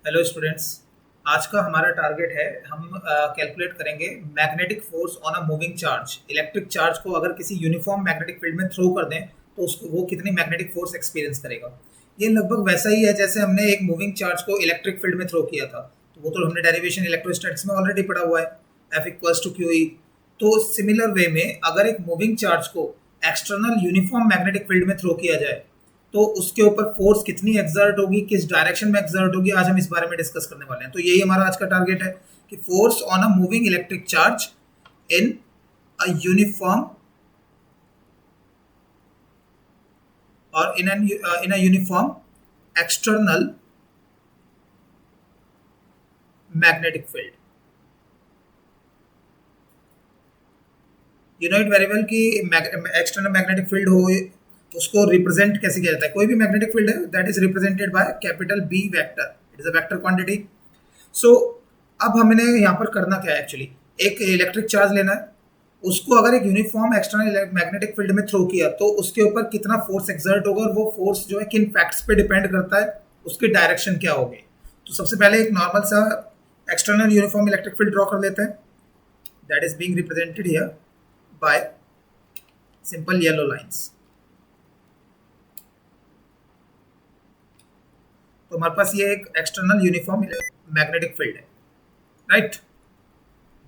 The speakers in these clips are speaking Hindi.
Hello students. आज का हमारा टारगेट है हम कैलकुलेट करेंगे magnetic force on a moving charge. Electric charge को अगर किसी यूनिफॉर्म मैग्नेटिक फील्ड में थ्रो कर दें तो उसको वो कितनी मैग्नेटिक फोर्स एक्सपीरियंस करेगा। ये लगभग वैसा ही है जैसे हमने एक मूविंग चार्ज को इलेक्ट्रिक फील्ड में थ्रो किया था। तो वो तो हमने डेरिवेशन इलेक्ट्रोस्टैटिक्स में ऑलरेडी पढ़ा हुआ है, F equals to Q E. तो सिमिलर वे में अगर एक मूविंग चार्ज को एक्सटर्नल यूनिफॉर्म मैग्नेटिक फील्ड में थ्रो किया जाए तो उसके ऊपर फोर्स कितनी एक्सर्ट होगी, किस डायरेक्शन में एक्सर्ट होगी, आज हम इस बारे में डिस्कस करने वाले हैं। तो यही हमारा आज का टारगेट है कि force on a moving electric charge in a uniform और in a uniform external magnetic field. You know it very well कि एक्सटर्नल मैग्नेटिक फील्ड हो उसको रिप्रेजेंट कैसे किया जाता है। कोई भी मैग्नेटिक फील्ड है that is represented by capital B vector, it is a vector quantity. So अब हमने यहाँ पर करना क्या है एक्चुअली, एक इलेक्ट्रिक चार्ज लेना है, उसको अगर एक यूनिफॉर्म एक्सटर्नल मैग्नेटिक फील्ड में थ्रो किया तो उसके ऊपर कितना फोर्स एक्सर्ट होगा और वो फोर्स जो है किन फैक्ट्स पे डिपेंड करता है, उसकी डायरेक्शन क्या होगी। तो सबसे पहले एक नॉर्मल सा external uniform electric field draw कर लेते हैं, that is being represented here by simple yellow lines. तो हमारे पास ये एक एक्सटर्नल यूनिफॉर्म मैग्नेटिक फील्ड है, right,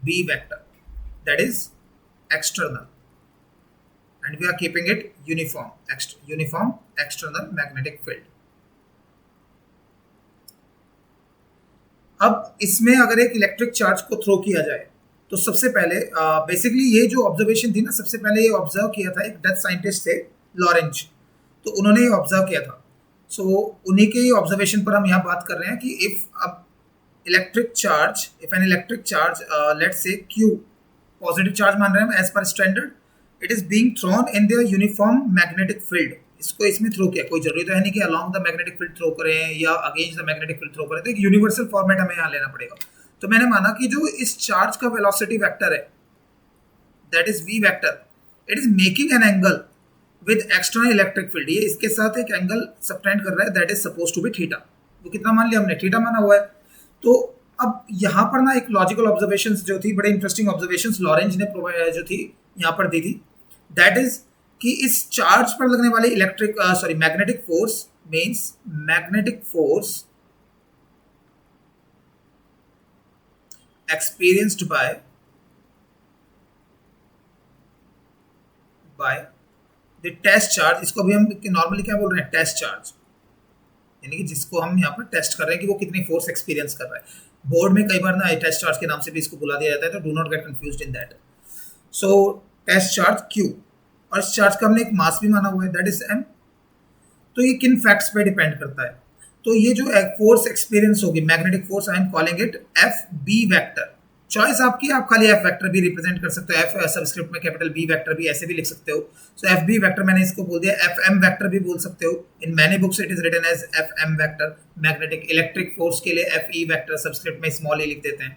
B vector, that is external, and we are keeping it uniform external magnetic field। अब इसमें अगर एक इलेक्ट्रिक चार्ज को थ्रो किया जाए तो सबसे पहले बेसिकली ये जो ऑब्जर्वेशन थी ना, सबसे पहले ये ऑब्जर्व किया था एक डच साइंटिस्ट थे, लॉरेंज। तो उन्होंने ये ऑब्जर्व किया था। सो उन्हीं के ऑब्जर्वेशन पर हम यहाँ बात कर रहे हैं कि if an electric charge let's say Q, positive charge मान रहे हैं हम as per standard, it is being thrown in the uniform magnetic field. इसको इसमें थ्रो किया, कोई जरूरी तो है नहीं कि along the magnetic field throw करें या against the magnetic field throw करें, तो एक यूनिवर्सल फॉर्मेट हमें यहाँ लेना पड़ेगा। तो मैंने माना कि जो इस चार्ज का वेलोसिटी वेक्टर है that is V vector, it is making an angle with external electric field. ये इसके साथ एक एंगल सबटेंड कर रहा है that is suppose to be theta. तो कितना मान लिया हमने, थीटा माना हुआ है। तो अब यहाँ पर ना एक लॉजिकल ऑब्जर्वेशंस जो थी, बड़े इंटरेस्टिंग ऑब्जर्वेशंस लॉरेंज ने प्रोवाइड जो थी यहाँ पर दी थी, दैट इज कि इस चार्ज पर लगने वाले magnetic force means magnetic force experienced by the test charge. इसको भी हम नॉर्मली क्या बोल रहे हैं, टेस्ट चार्ज, यानी कि जिसको हम यहाँ पर टेस्ट कर रहे हैं कि वो कितनी फोर्स एक्सपीरियंस कर रहा है। बोर्ड में कई बार ना टेस्ट चार्ज के नाम से भी इसको बुला दिया जाता है, तो do not get confused in that. So test charge Q, और इस चार्ज का हमने एक मास भी माना हुआ है दैट इज एम। तो ये किन फैक्ट्स पे डिपेंड करता है, तो ये जो फोर्स एक्सपीरियंस होगी magnetic force, I am calling it F B vector. Choice आपकी, आप खाली एफ वेक्टर भी रिप्रेजेंट कर सकते हो, एफ सबस्क्रिप्ट में कैपिटल बी वेक्टर भी ऐसे भी लिख सकते हो। सो एफ बी वेक्टर मैंने इसको बोल दिया, एफ एम वेक्टर भी बोल सकते हो। In many books it is written as F M vector. Magnetic electric force के लिए एफ ई वेक्टर सबस्क्रिप्ट में स्मॉल ई लिख देते हैं।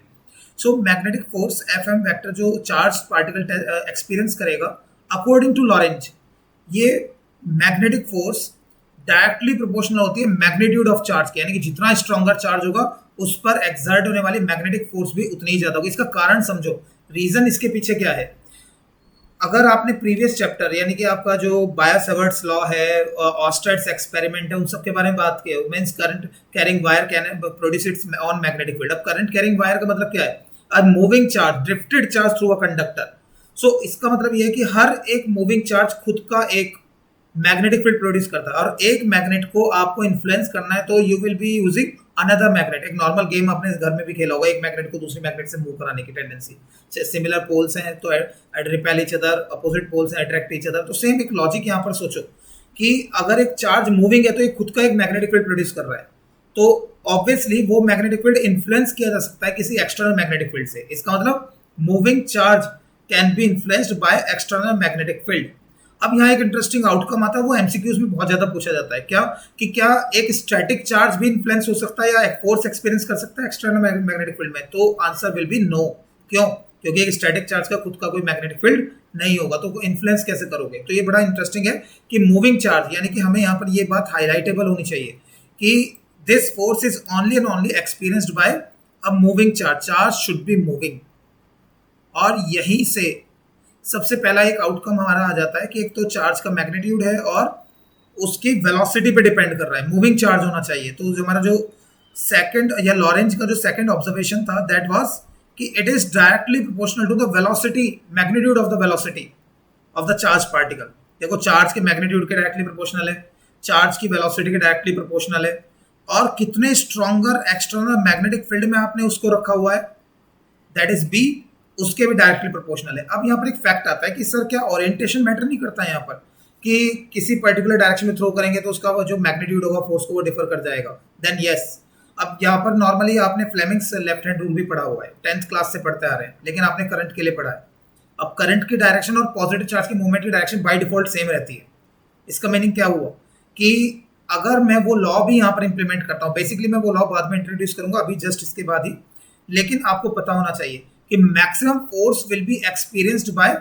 So magnetic force F M vector जो चार्ज पार्टिकल एक्सपीरियंस करेगा अकॉर्डिंग टू लॉरेंज, ये मैग्नेटिक फोर्स डायरेक्टली प्रोपोर्शनल होती है मैग्नीट्यूड ऑफ चार्ज के, यानी कि जितना स्ट्रॉन्गर चार्ज होगा उस पर एक्सर्ट होने वाली मैग्नेटिक फोर्स भी उतनी ही ज्यादा होगी। इसका कारण समझो, रीजन इसके पीछे क्या है। अगर आपने प्रीवियस चैप्टर यानी कि आपका जो बायो-सैवर्ट्स लॉ है, ऑस्टर्ट्स एक्सपेरिमेंट है, उन सब के बारे में बात किया, means current carrying wire can produce its own magnetic field. अब करंट कैरिंग वायर का मतलब क्या है, a moving charge, drifted charge through a conductor. So इसका मतलब यह है कि हर एक मूविंग चार्ज खुद का एक मैग्नेटिक फील्ड प्रोड्यूस करता है, और एक मैग्नेट को आपको इन्फ्लुएंस करना है तो you will be using another magnet. एक नॉर्मल गेम आपने घर में भी खेला होगा, एक मैग्नेट को दूसरी मैग्नेट से मूव कराने की टेंडेंसी। सिमिलर पोल्स हैं तो repel each other, opposite poles हैं अट्रैक्ट ईच अदर। तो सेम एक लॉजिक यहाँ पर सोचो कि अगर एक चार्ज मूविंग है तो ये खुद का एक मैग्नेटिक फील्ड प्रोड्यूस कर रहा है, तो ऑब्वियसली वो मैग्नेटिक फील्ड इन्फ्लुएंस किया जा सकता है किसी एक्सटर्नल मैग्नेटिक फील्ड से। इसका मतलब moving charge can be influenced by external magnetic field. अब यहाँ एक इंटरेस्टिंग आउटकम आता है, वो एमसीक्यूज में बहुत ज्यादा पूछा जाता है, क्या कि क्या एक स्टैटिक चार्ज भी इन्फ्लुएंस हो सकता है या एक फोर्स एक्सपीरियंस कर सकता है एक्सटर्नल मैग्नेटिक फील्ड में। तो आंसर विल बी नो। क्यों? क्योंकि एक स्टैटिक चार्ज का खुद का कोई मैग्नेटिक फील्ड नहीं होगा, तो इन्फ्लुएंस कैसे करोगे। तो ये बड़ा इंटरेस्टिंग है कि मूविंग चार्ज, यानी कि हमें यहाँ पर ये बात हाईलाइटेबल होनी चाहिए कि this force is only and only experienced by a moving charge, charge should be moving. और यहीं से सबसे पहला एक आउटकम हमारा आ जाता है कि एक तो चार्ज का मैग्नीट्यूड है और उसकी वेलोसिटी पे डिपेंड कर रहा है, मूविंग चार्ज होना चाहिए। तो जो हमारा जो सेकंड या लॉरेंज का जो सेकंड ऑब्जर्वेशन था दैट वाज कि it is directly proportional to the velocity, magnitude of the velocity of the charge particle. देखो चार्ज के मैग्नीट्यूड के डायरेक्टली प्रोपोर्शनल है, चार्ज की वेलोसिटी के डायरेक्टली प्रोपोर्शनल है, और कितने स्ट्रॉन्गर एक्सटर्नल मैग्नेटिक फील्ड में आपने उसको रखा हुआ है दैट इज बी, उसके भी डायरेक्टली प्रोपोर्शनल है। अब यहाँ पर एक फैक्ट आता है कि सर क्या ओरिएंटेशन मैटर नहीं करता है यहाँ पर कि किसी पर्टिकुलर डायरेक्शन में थ्रो करेंगे तो उसका वो जो मैग्नीट्यूड होगा फोर्स को वो डिफर कर जाएगा, देन यस। अब यहाँ पर नॉर्मली आपने फ्लेमिंग्स लेफ्ट हैंड रूल भी पढ़ा हुआ है, 10th क्लास से पढ़ते आ रहे हैं, लेकिन आपने करंट के लिए पढ़ा है। अब करंट की डायरेक्शन और पॉजिटिव चार्ज की मूवमेंट की डायरेक्शन बाय डिफॉल्ट सेम रहती है। इसका मीनिंग क्या हुआ कि अगर मैं वो लॉ भी यहाँ पर इंप्लीमेंट करता हूँ, बेसिकली मैं वो लॉ बाद में इंट्रोड्यूस करूंगा, अभी जस्ट इसके बाद ही, लेकिन आपको पता होना चाहिए कि maximum force will be experienced by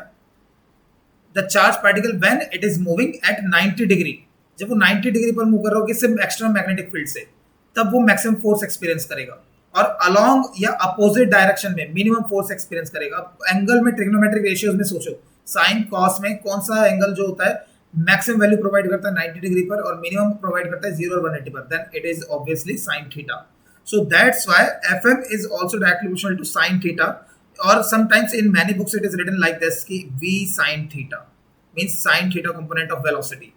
the charge particle when it is moving at 90 degree. जब वो 90 डिग्री पर मूव कर रहा होगा सिर्फ एक्सटर्नल मैग्नेटिक फील्ड से, तब वो मैक्सिमम फोर्स एक्सपीरियंस करेगा। और अलोंग या अपोजिट डायरेक्शन में मिनिमम फोर्स एक्सपीरियंस करेगा। एंगल में ट्रिग्नोमेट्रिक रेशियोज में सोचो, साइन कॉस में कौन सा एंगल जो होता है मैक्सिमम वैल्यू प्रोवाइड करता है 90 डिग्री पर और मिनिमम प्रोवाइड करता है 0 और 180 पर, then it is obviously sine theta. So that's why FM is also directly proportional to sin theta, or sometimes in many books it is written like this कि V sin theta means sin theta component of velocity,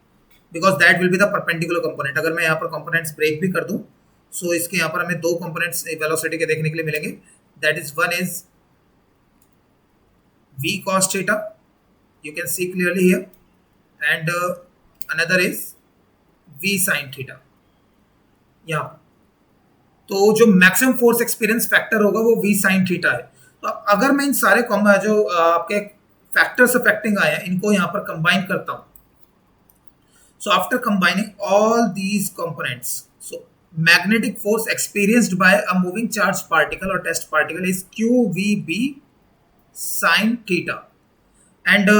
because that will be the perpendicular component। अगर मैं यहाँ पर components break भी कर दूँ, so इसके यहाँ पर हमें दो components velocity के देखने के लिए मिलेंगे, that is one is V cos theta, you can see clearly here, and another is V sin theta। यहाँ पर तो जो मैक्सिमम फोर्स एक्सपीरियंस फैक्टर होगा वो V sin थीटा है। तो अगर मैं इन सारे जो आपके फैक्टर्स अफेक्टिंग आए हैं इनको यहाँ पर कंबाइन करता हूँ, so after combining all these components, so magnetic force experienced by a moving charge particle और test particle is QVB sin theta. And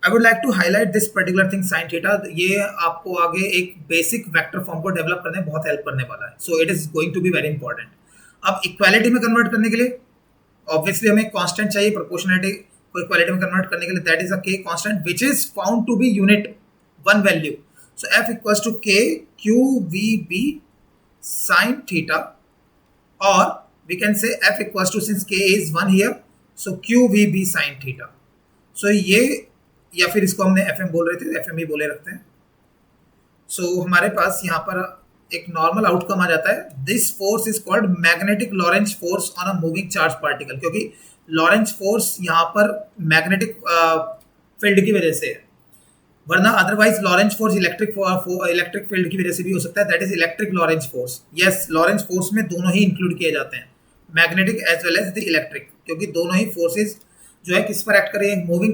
I would like to highlight this particular thing sine theta, ये आपको आगे एक बेसिक वेक्टर फॉर्म को डेवलप करने में बहुत हेल्प करने वाला है, so it is going to be very important. अब इक्वालिटी में कन्वर्ट करने के लिए ऑब्वियसली हमें कांस्टेंट चाहिए, प्रोपोर्शनलिटी को इक्वालिटी में कन्वर्ट करने के लिए that is a K constant which is found to be unit one value, so F equals to K QVB sin theta, और we can say F equals to since K is 1 here, so QVB sin theta. So ये, या फिर इसको हमने FM बोल रहे थे FM ही बोले रखते हैं। सो हमारे पास यहाँ पर एक नॉर्मल आउटकम आ जाता है, this force is called magnetic Lorentz force on a moving charge particle, क्योंकि लॉरेंज फोर्स यहाँ पर मैग्नेटिक फील्ड की वजह से है, वरना otherwise Lorentz force electric field की वजह से भी हो सकता है, that is electric Lorentz force. Yes, Lorentz force में दोनों ही इंक्लूड किए जाते हैं, magnetic as well as the electric, क्योंकि दोनों ही फोर्सेज जो है किस पर एक्ट करें, मूविंग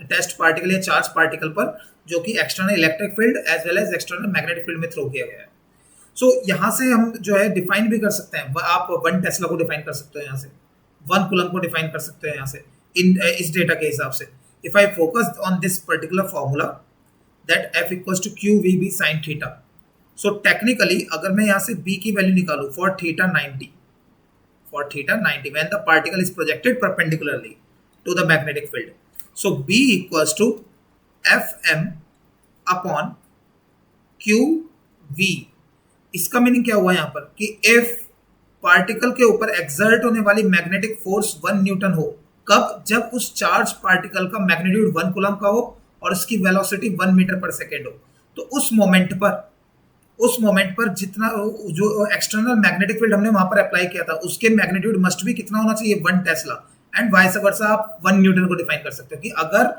टेस्ट पार्टिकल या चार्ज पार्टिकल पर, जो कि external electric field as well as external magnetic field में थ्रो किया गया है। सो यहाँ से हम जो है डिफाइन भी कर सकते हैं, आप 1 टेस्ला को डिफाइन कर सकते हो, यहाँ से 1 कूलम को डिफाइन कर सकते हो यहाँ से इस डेटा के हिसाब से। If I focus on this particular formula that F equals to QVB sin theta, so technically अगर मैं यहाँ से B की वैल्यू निकालूँ for theta 90 when the particle is projected perpendicularly to the magnetic field, so B equals to FM upon QV। इसका मीनिंग क्या हुआ यहाँ पर कि F पार्टिकल के ऊपर एक्सर्ट होने वाली मैग्नेटिक फोर्स 1 न्यूटन हो, कब, जब उस चार्ज पार्टिकल का मैग्नीट्यूड 1 कूलम का हो और उसकी वेलोसिटी 1 मीटर पर सेकेंड हो। तो उस मोमेंट पर जितना जो एक्सटर्नल मैग्नेटिक फील्ड हमने वहां पर अप्लाई किया था उसके मैग्नीट्यूड मस्ट भी कितना होना चाहिए, 1 टेस्ला, एंड वाइस वर्सा आप 1 न्यूटन को डिफाइन कर सकते हो कि अगर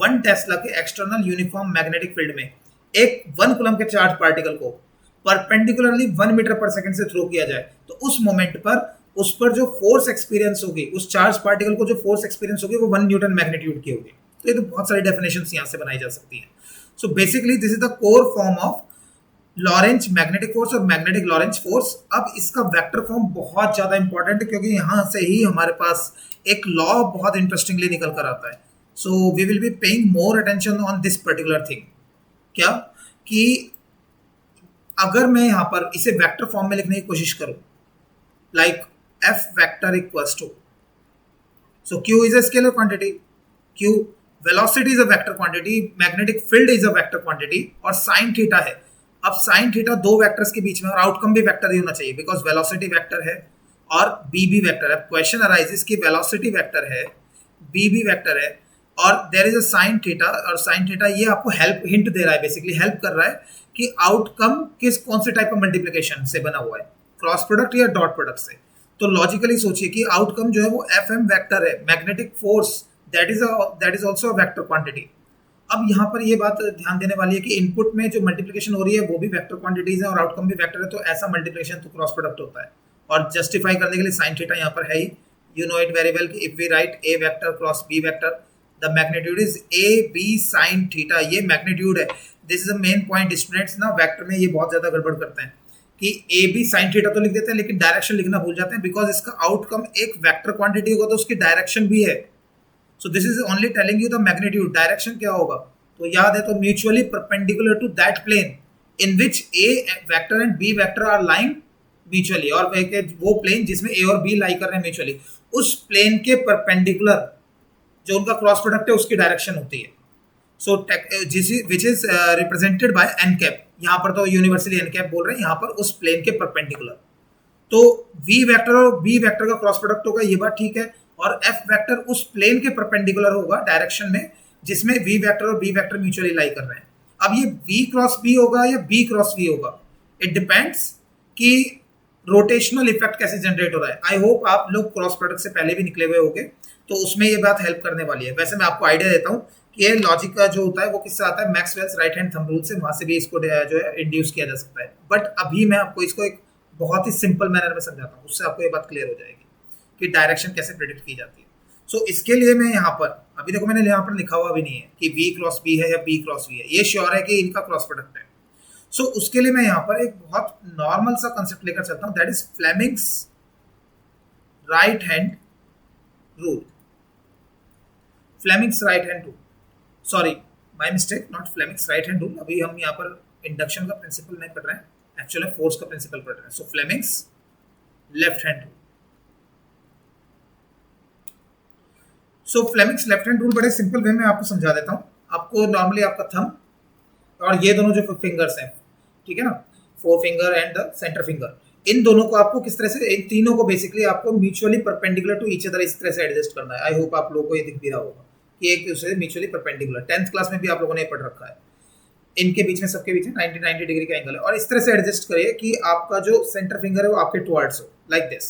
1 टेस्ला के एक्सटर्नल यूनिफॉर्म मैग्नेटिक फील्ड में एक 1 कूलम के चार्ज पार्टिकल को परपेंडिकुलरली 1 मीटर पर सेकंड से थ्रो किया जाए, तो उस मोमेंट पर उस पर जो फोर्स एक्सपीरियंस होगी, उस चार्ज पार्टिकल को जो फोर्स एक्सपीरियंस होगी वो 1 न्यूटन मैग्नीट्यूड की होगी। तो ये तो बहुत सारी डेफिनेशंस यहाँ से बनाई जा सकती हैं। So basically this is the core form of Lorentz magnetic force और मैग्नेटिक लॉरेंज फोर्स। अब इसका वेक्टर फॉर्म बहुत ज्यादा इंपॉर्टेंट है, क्योंकि यहाँ से ही हमारे पास एक लॉ बहुत इंटरेस्टिंगली निकल कर आता है। So we will be paying more attention on this particular thing, क्या कि अगर मैं यहाँ पर इसे वेक्टर फॉर्म में लिखने की कोशिश करूं, like F vector equals to, so Q is a scalar quantity, Q velocity is a vector quantity, magnetic field is a vector quantity, और साइन थीटा है। अब साइन थीटा दो वेक्टर्स के बीच में, और आउटकम भी वेक्टर ही होना चाहिए बिकॉज वेलोसिटी वेक्टर है और बी भी वेक्टर है। क्वेश्चन अराइजेस कि वेलोसिटी वेक्टर है, बी भी वेक्टर है, और there is a sine theta, और साइन थीटा ये आपको हेल्प हिंट दे रहा है, बेसिकली हेल्प कर रहा है कि आउटकम किस कौन से टाइप ऑफ मल्टीप्लिकेशन से बना हुआ है, क्रॉस प्रोडक्ट या डॉट प्रोडक्ट से। तो लॉजिकली सोचिए कि आउटकम जो है वो एफ एम वेक्टर है, magnetic force that is also a vector quantity. अब यहाँ पर ये बात ध्यान देने वाली है कि इनपुट में जो मल्टीप्लिकेशन हो रही है वो भी वेक्टर क्वांटिटीज है और आउटकम भी वेक्टर है, तो ऐसा मल्टीप्लिकेशन तो क्रॉस प्रोडक्ट होता है। और जस्टिफाई करने के लिए साइन थीटा यहाँ पर है ही, you know it very well कि if we write a vector cross B vector the magnitude is a b sine theta, ये मैग्नीट्यूड है। This is a main point students ना, वेक्टर में ये बहुत ज्यादा गड़बड़ करते हैं कि ए बी साइन थीटा तो लिख देते हैं लेकिन डायरेक्शन लिखना भूल जाते हैं, बिकॉज इसका आउटकम एक वेक्टर क्वांटिटी होगा तो उसकी डायरेक्शन भी है। So this is only telling you the magnitude, direction क्या होगा तो याद है, तो mutually perpendicular to that plane in which A vector and B vector are lying mutually, और वो प्लेन जिसमें ए और बी लाई कर रहे हैं म्यूचुअली, उस प्लेन के परपेंडिकुलर जो उनका क्रॉस प्रोडक्ट है उसकी डायरेक्शन होती है। So which is represented by n cap, यहाँ पर तो यूनिवर्सली एन कैप बोल रहे हैं, यहाँ पर उस प्लेन के परपेंडिकुलर। तो वी वेक्टर और बी वेक्टर का क्रॉस प्रोडक्ट होगा, ये बात ठीक है, और एफ वेक्टर उस प्लेन के परपेंडिकुलर होगा डायरेक्शन में जिसमें वी वेक्टर और बी वेक्टर म्यूचुअली लाई कर रहे हैं। अब ये वी क्रॉस बी होगा या बी क्रॉस वी होगा, इट डिपेंड्स कि रोटेशनल इफेक्ट कैसे जनरेट हो रहा है। आई होप आप लोग क्रॉस प्रोडक्ट से पहले भी निकले हुए होंगे, तो उसमें ये बात हेल्प करने वाली है। वैसे मैं आपको आइडिया देता हूँ कि ये लॉजिक का जो होता है वो किससे आता है, Maxwell's right hand thumb rule से, वहां से भी इसको जो है इंड्यूस किया जा सकता है। बट अभी मैं आपको इसको एक बहुत ही सिंपल मैनर में समझाता हूँ, उससे आपको ये बात क्लियर हो जाएगी कि डायरेक्शन कैसे प्रेडिक्ट की जाती है। सो इसके लिए मैं यहाँ पर, अभी देखो मैंने यहाँ पर लिखा हुआ भी नहीं है कि बी क्रॉस बी है या बी क्रॉस वी है, ये श्योर है कि इनका क्रॉस प्रोडक्ट है। सो उसके लिए मैं यहाँ पर एक बहुत नॉर्मल सा कंसेप्ट लेकर चलता हूँ, that is Fleming's right hand rule. Fleming's right hand rule, sorry my mistake, not Fleming's right hand rule. अभी हम यहाँ पर इंडक्शन का प्रिंसिपल नहीं पढ़ रहे हैं, एक्चुअली फोर्स का प्रिंसिपल पढ़ रहे हैं। सो फ्लेमिंग्स लेफ्ट हैंड रूल। सो फ्लेमिंग्स लेफ्ट हैंड रूल बड़े सिंपल वे में आपको समझा देता हूँ। आपको नॉर्मली आपका थंब और ये दोनों जो फिंगर्स हैं, ठीक है ना, four finger and the centre finger, इन दोनों को आपको किस तरह से, इन तीनों को बेसिकली आपको mutually perpendicular to each other इस तरह से एडजस्ट करना है। आई होप आप लोगों को ये दिख भी रहा होगा कि एक दूसरे से म्यूचुअली परपेंडिकुलर, 10th क्लास में भी आप लोगों ने पढ़ रखा है। इनके बीच में, सबके बीच में 90 डिग्री का एंगल है, और इस तरह से एडजस्ट करिए कि आपका जो सेंटर फिंगर है वो आपके टुवर्ड्स हो, लाइक दिस।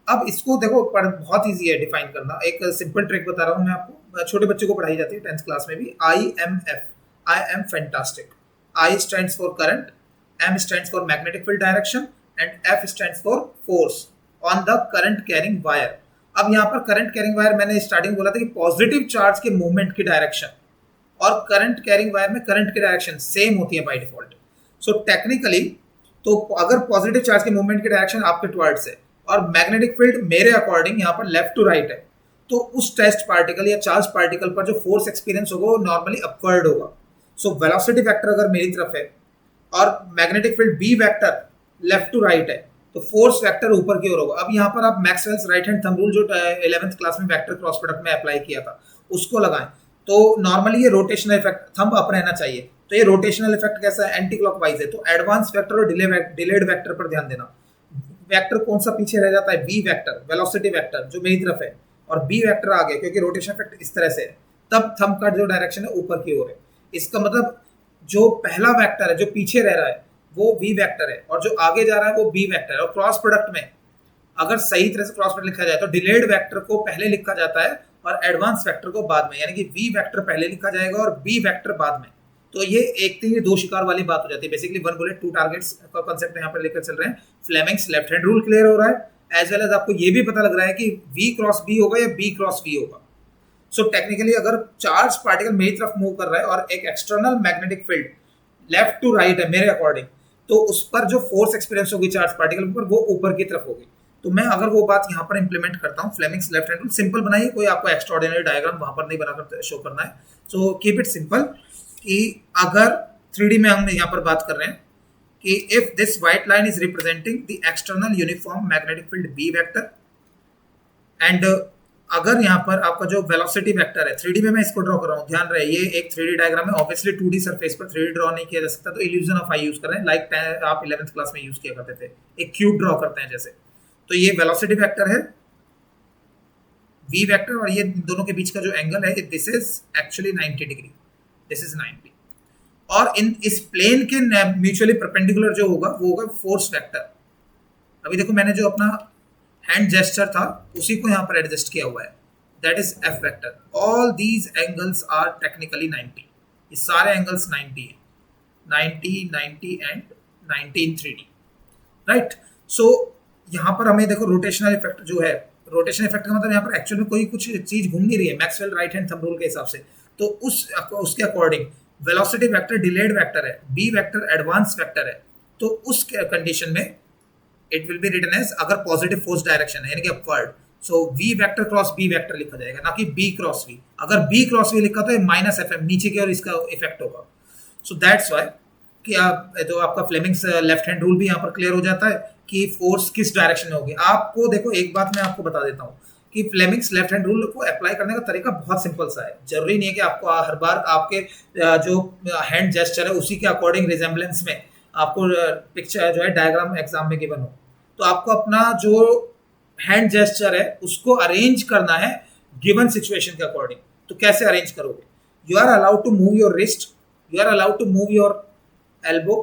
अब इसको देखो बहुत ईजी है डिफाइन करना, एक सिंपल ट्रिक बता रहा हूँ मैं आपको, छोटे बच्चे को पढ़ाई जाती है 10th क्लास में भी। IMF, I am fantastic. I stands for current, M stands for magnetic field direction and F stands for force on the current carrying wire। अब यहाँ पर करंट कैरिंग वायर मैंने स्टार्टिंग बोला था कि पॉजिटिव चार्ज के मूवमेंट की डायरेक्शन और करंट कैरिंग वायर में करंट की डायरेक्शन सेम होती है बाय डिफॉल्ट। सो टेक्निकली तो अगर पॉजिटिव चार्ज के मूवमेंट की डायरेक्शन आपके टुवर्ड्स है और मैग्नेटिक फील्ड मेरे अकॉर्डिंग यहाँ पर लेफ्ट टू राइट है, तो उस टेस्ट पार्टिकल या चार्ज पार्टिकल पर जो फोर्स एक्सपीरियंस होगा वो नॉर्मली अपवर्ड होगा। सो वेलोसिटी वेक्टर अगर मेरी तरफ है और magnetic field B vector left to right है, तो फोर्स वेक्टर ऊपर की ओर होगा। अब यहाँ पर आप Maxwell's right hand thumb rule जो 11th क्लास में वेक्टर क्रॉस प्रोडक्ट में अप्लाई किया था उसको लगाएं, तो नॉर्मली ये रोटेशनल इफेक्ट, थंब अप रहना चाहिए, तो ये रोटेशनल इफेक्ट कैसा है, एंटी क्लॉकवाइज है। तो एडवांस वेक्टर और डिलेड वेक्टर पर ध्यान देना। वेक्टर कौन सा पीछे रह जाता है, बी वेक्टर, वेलोसिटी वेक्टर जो मेरी तरफ है, और बी वेक्टर आ गया क्योंकि रोटेशन इफेक्ट इस तरह से है, तब थंब का जो डायरेक्शन है ऊपर की ओर है। इसका मतलब जो पहला वेक्टर है जो पीछे रह रहा है वो वी वेक्टर है और जो आगे जा रहा है वो बी वेक्टर है। और क्रॉस प्रोडक्ट में अगर सही तरह से क्रॉस प्रोडक्ट लिखा जाए तो डिलेड वेक्टर को पहले लिखा जाता है और एडवांस वेक्टर को बाद में, यानी कि वी वेक्टर पहले लिखा जाएगा और बी वेक्टर बाद में। तो ये एक तीर दो शिकार वाली बात हो जाती है, basically one bullet two targets का कांसेप्ट यहाँ पर लेकर चल रहे हैं। Fleming's left hand rule clear हो रहा है, एज वेल एज आपको ये भी पता लग रहा है कि वी क्रॉस बी होगा या बी क्रॉस वी होगा। सो टेक्निकली अगर चार्ज पार्टिकल मेरी तरफ मूव कर रहा है और एक external magnetic field left to right है मेरे अकॉर्डिंग, तो उस पर जो फोर्स एक्सपीरियंस होगी चार्ज पार्टिकल पर वो ऊपर की तरफ होगी। तो मैं अगर वो बात यहाँ पर इंप्लीमेंट करता हूँ, Fleming's left hand rule simple बनाइए, कोई आपको एक्स्ट्राऑर्डिनरी डायग्राम वहां पर नहीं बनाकर शो करना है। सो कीप इट सिंपल कि अगर 3D में हम यहाँ पर बात कर रहे हैं कि if this white line is representing the external uniform magnetic field B vector and अगर यहाँ पर आपका जो वेलोसिटी वेक्टर है 3D में मैं इसको ड्रॉ कर रहा हूँ, ध्यान रहे ये एक 3D डायग्राम है, ऑब्वियसली 2D सरफेस पर 3D ड्रॉ नहीं किया जा सकता, तो इल्यूजन ऑफ आई यूज कर रहे हैं, लाइक आप 11th क्लास में यूज किया करते थे, एक क्यूब ड्रॉ करते हैं जैसे। तो ये वेलोसिटी वेक्टर है v वेक्टर, और ये दोनों के बीच का जो एंगल है this is actually 90 degree, this is 90, और इन इस प्लेन के म्यूचुअली परपेंडिकुलर जो होगा वो होगा फोर्स वेक्टर। अभी देखो मैंने जो अपना हैंड जेस्चर था उसी को यहाँ पर एडजस्ट किया हुआ है, that is F vector. All these angles are technically 90, ये सारे एंगल्स 90 है, 90 90 एंड 90 इन 3D, राइट। सो यहाँ पर हमें देखो रोटेशनल इफेक्ट जो है, रोटेशन इफेक्ट का मतलब यहाँ पर एक्चुअल में कोई कुछ चीज घूम नहीं रही है, Maxwell right hand thumb rule के हिसाब से, तो उसके according velocity vector delayed vector है, बी वेक्टर एडवांस वेक्टर है, तो उस कंडीशन में it will be written as, अगर पॉजिटिव फोर्स डायरेक्शन है यानी कि upward, so v vector cross b vector लिखा जाएगा, ना कि b क्रॉस v। अगर b क्रॉस v लिखा तो माइनस एफ एम नीचे की ओर इसका इफेक्ट होगा। सो दैट्स वाई कि आप जो आपका फ्लेमिंग्स लेफ्ट हैंड रूल भी यहाँ पर क्लियर हो जाता है कि फोर्स किस डायरेक्शन में होगी। आपको देखो एक बात मैं आपको बता देता हूँ कि फ्लेमिंग्स लेफ्ट हैंड रूल को अप्लाई करने का तरीका बहुत सिंपल सा है, जरूरी नहीं है कि आपको हर बार आपके जो हैंड जेस्चर है उसी के अकॉर्डिंग रिजेंबलेंस में आपको पिक्चर जो है डायग्राम एग्जाम में गिवन हो। तो आपको अपना जो हैंड जेस्चर है उसको अरेंज करना है गिवन सिचुएशन के अकॉर्डिंग। तो कैसे अरेंज करोगे? You are allowed to move your wrist, you are allowed to move your elbow,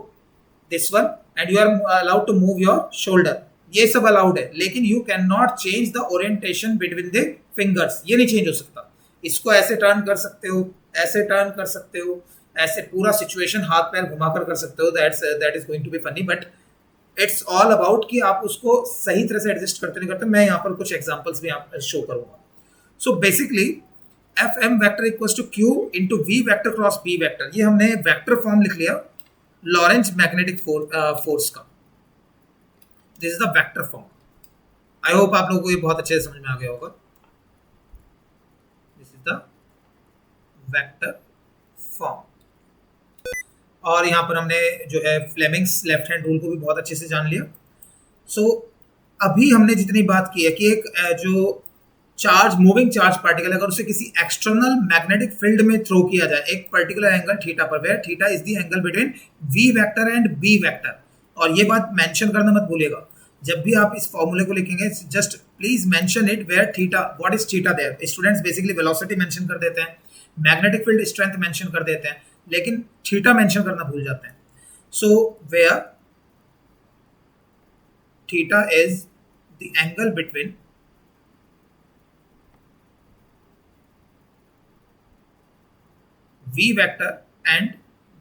this one, and you are allowed to move your shoulder, ये सब अलाउड है, लेकिन you can not change the orientation between the fingers, ये नहीं चेंज हो सकता। इसको ऐसे टर्न कर सकते हो, ऐसे टर्न कर सकते हो, ऐसे पूरा सिचुएशन हाथ पैर घुमाकर कर सकते हो, that is going to be funny, but it's all about कि आप उसको सही तरह से एडजस्ट करते नहीं करते। मैं यहाँ पर कुछ एग्जांपल्स भी आप शो करूंगा। So basically F M vector equals to Q into V vector cross B vector, ये हमने वेक्टर फॉर्म लिख लिया लॉरेंज मैग्नेटिक फोर्स का, this is the vector form. I hope आप लोगों को ये बहुत अच्छे से समझ में आ गया होगा। This is the vector form, और यहाँ पर हमने जो है फ्लेमिंग्स लेफ्ट हैंड रूल को भी बहुत अच्छे से जान लिया। सो अभी हमने जितनी बात की है कि एक जो चार्ज, मूविंग चार्ज पार्टिकल, अगर उसे किसी एक्सटर्नल मैग्नेटिक फील्ड में थ्रो किया जाए एक पर्टिकुलर एंगल थीटा पर, where theta is the angle between V vector and B vector. और ये बात मेंशन करना मत भूलिएगा जब भी आप इस फॉर्मूले को लिखेंगे, just please mention it where theta, what is theta there. Students basically velocity mention कर देते हैं, मैग्नेटिक फील्ड स्ट्रेंथ मेंशन कर देते हैं, लेकिन थीटा मेंशन करना भूल जाते हैं। So where theta is the angle between v vector and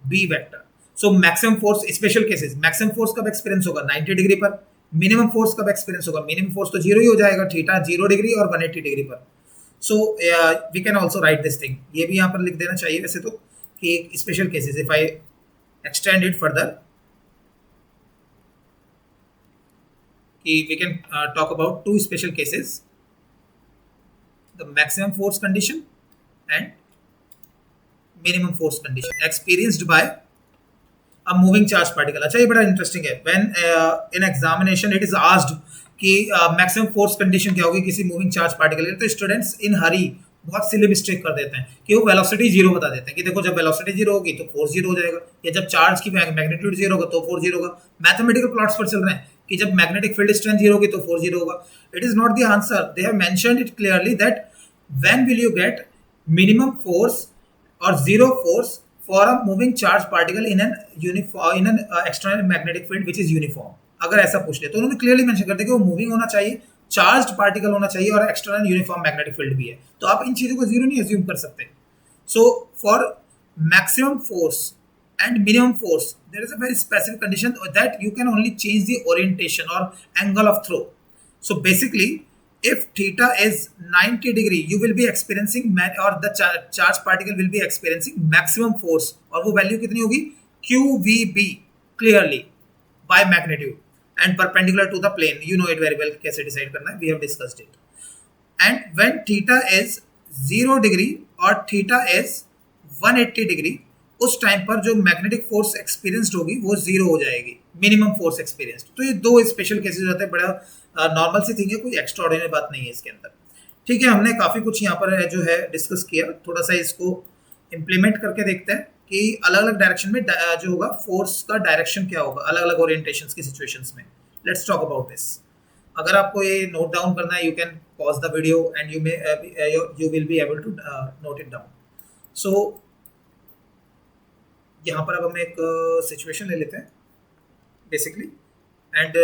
b vector. So maximum force, special cases, maximum force कब एक्सपीरियंस होगा? 90 डिग्री पर। मिनिमम फोर्स कब एक्सपीरियंस होगा? मिनिमम फोर्स तो जीरो ही हो जाएगा, थीटा 0 डिग्री और 180 डिग्री पर। So we can also write this thing, ये भी यहाँ पर लिख देना चाहिए वैसे तो, कि special cases, if I extend it further, कि we can talk about two special cases, the maximum force condition and minimum force condition experienced by a moving charge particle. अच्छा, ये बड़ा इंटरेस्टिंग है। When in examination it is asked कि मैक्सिमम फोर्स कंडीशन क्या होगी किसी मूविंग चार्ज पार्टिकल के लिए, तो स्टूडेंट्स इन हरी बहुत सिली मिस्टेक कर देते हैं कि वो वेलोसिटी जीरो बता देते हैं कि देखो जब वेलोसिटी जीरो होगी तो फोर्स जीरो हो जाएगा, या जब चार्ज की मैग्नीट्यूड जीरो होगा तो फोर्स जीरो होगा। मैथमेटिकल प्लॉट्स पर चल रहे हैं कि जब मैग्नेटिक फील्ड स्ट्रेंथ जीरो होगी तो फोर्स जीरो होगा। It is not the answer, they have mentioned it clearly that when will you get minimum force or zero force for a moving charge particle in an external magnetic field which is uniform। अगर ऐसा पूछ ले तो उन्होंने क्लियरली मेंशन कर दिया कि वो मूविंग होना चाहिए, चार्ज्ड पार्टिकल होना चाहिए और एक्सटर्नल यूनिफॉर्म मैग्नेटिक फील्ड भी है। तो आप इन चीजों को जीरो नहीं अज्यूम कर सकते। So for maximum force and minimum force there is a very specific condition that you can only change the orientation और angle of throw. So basically if theta is 90 degree you will be experiencing or the charge particle will be experiencing maximum force, और वो वैल्यू कितनी होगी? QVB clearly by magnitude and perpendicular to the plane, you know it very well कैसे डिसाइड करना है, we have discussed it। and when theta is 0 degree और theta is 180 degree, उस टाइम पर जो मैग्नेटिक फोर्स एक्सपीरियंस्ड होगी वो जीरो हो जाएगी, मिनिमम फोर्स एक्सपीरियंस। तो ये दो स्पेशल केसेस होते हैं, बड़ा नॉर्मल सी थिंग है, कोई एक्स्ट्रा ऑर्डिनरी बात नहीं है इसके अंदर। ठीक है, हमने काफ़ी कुछ यहाँ पर जो है डिस्कस किया, थोड़ा सा इसको इम्प्लीमेंट करके देखते हैं कि अलग अलग डायरेक्शन में जो होगा फोर्स का डायरेक्शन क्या होगा अलग अलग ओरिएंटेशंस की सिचुएशंस में। Let's talk about this. अगर आपको ये नोट डाउन करना है, you can pause the video and you will be able to note it down. So यहाँ पर अब हम एक सिचुएशन ले लेते हैं basically, and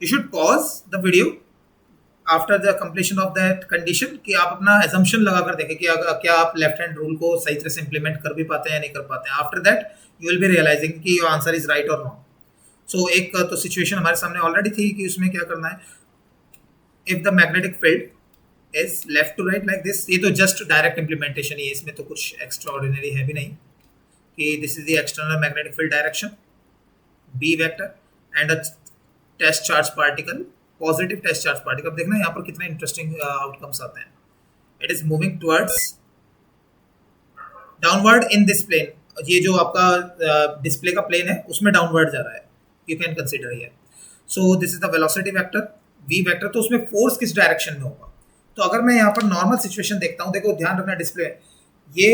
you should pause the video after the completion of that condition, कि आप अपना एजम्पशन लगा कर देखें कि क्या आप लेफ्ट हैंड रूल को सही तरह से इंप्लीमेंट कर भी पाते हैं या नहीं कर पाते हैं। After that you will be realizing कि योर आंसर इज राइट और रॉन्ग। सो एक तो सिचुएशन हमारे सामने ऑलरेडी थी कि उसमें क्या करना है, if the magnetic field is left to right like this, ये तो जस्ट डायरेक्ट इंप्लीमेंटेशन ही है, इसमें तो कुछ एक्स्ट्रा ऑर्डिनरी है भी नहीं, कि this is the external magnetic field direction B vector and a test charge particle, positive test charge particle. अब देखना यहाँ पर कितने इंटरेस्टिंग आउटकम्स आते हैं। It is moving towards downward in this plane, ये जो आपका डिस्प्ले का प्लेन है उसमें डाउनवर्ड जा रहा है, you can consider here. So this is the velocity vector V vector, तो उसमें फोर्स किस डायरेक्शन में होगा। तो अगर मैं यहाँ पर नॉर्मल सिचुएशन देखता हूँ, देखो ध्यान रखना डिस्प्ले, ये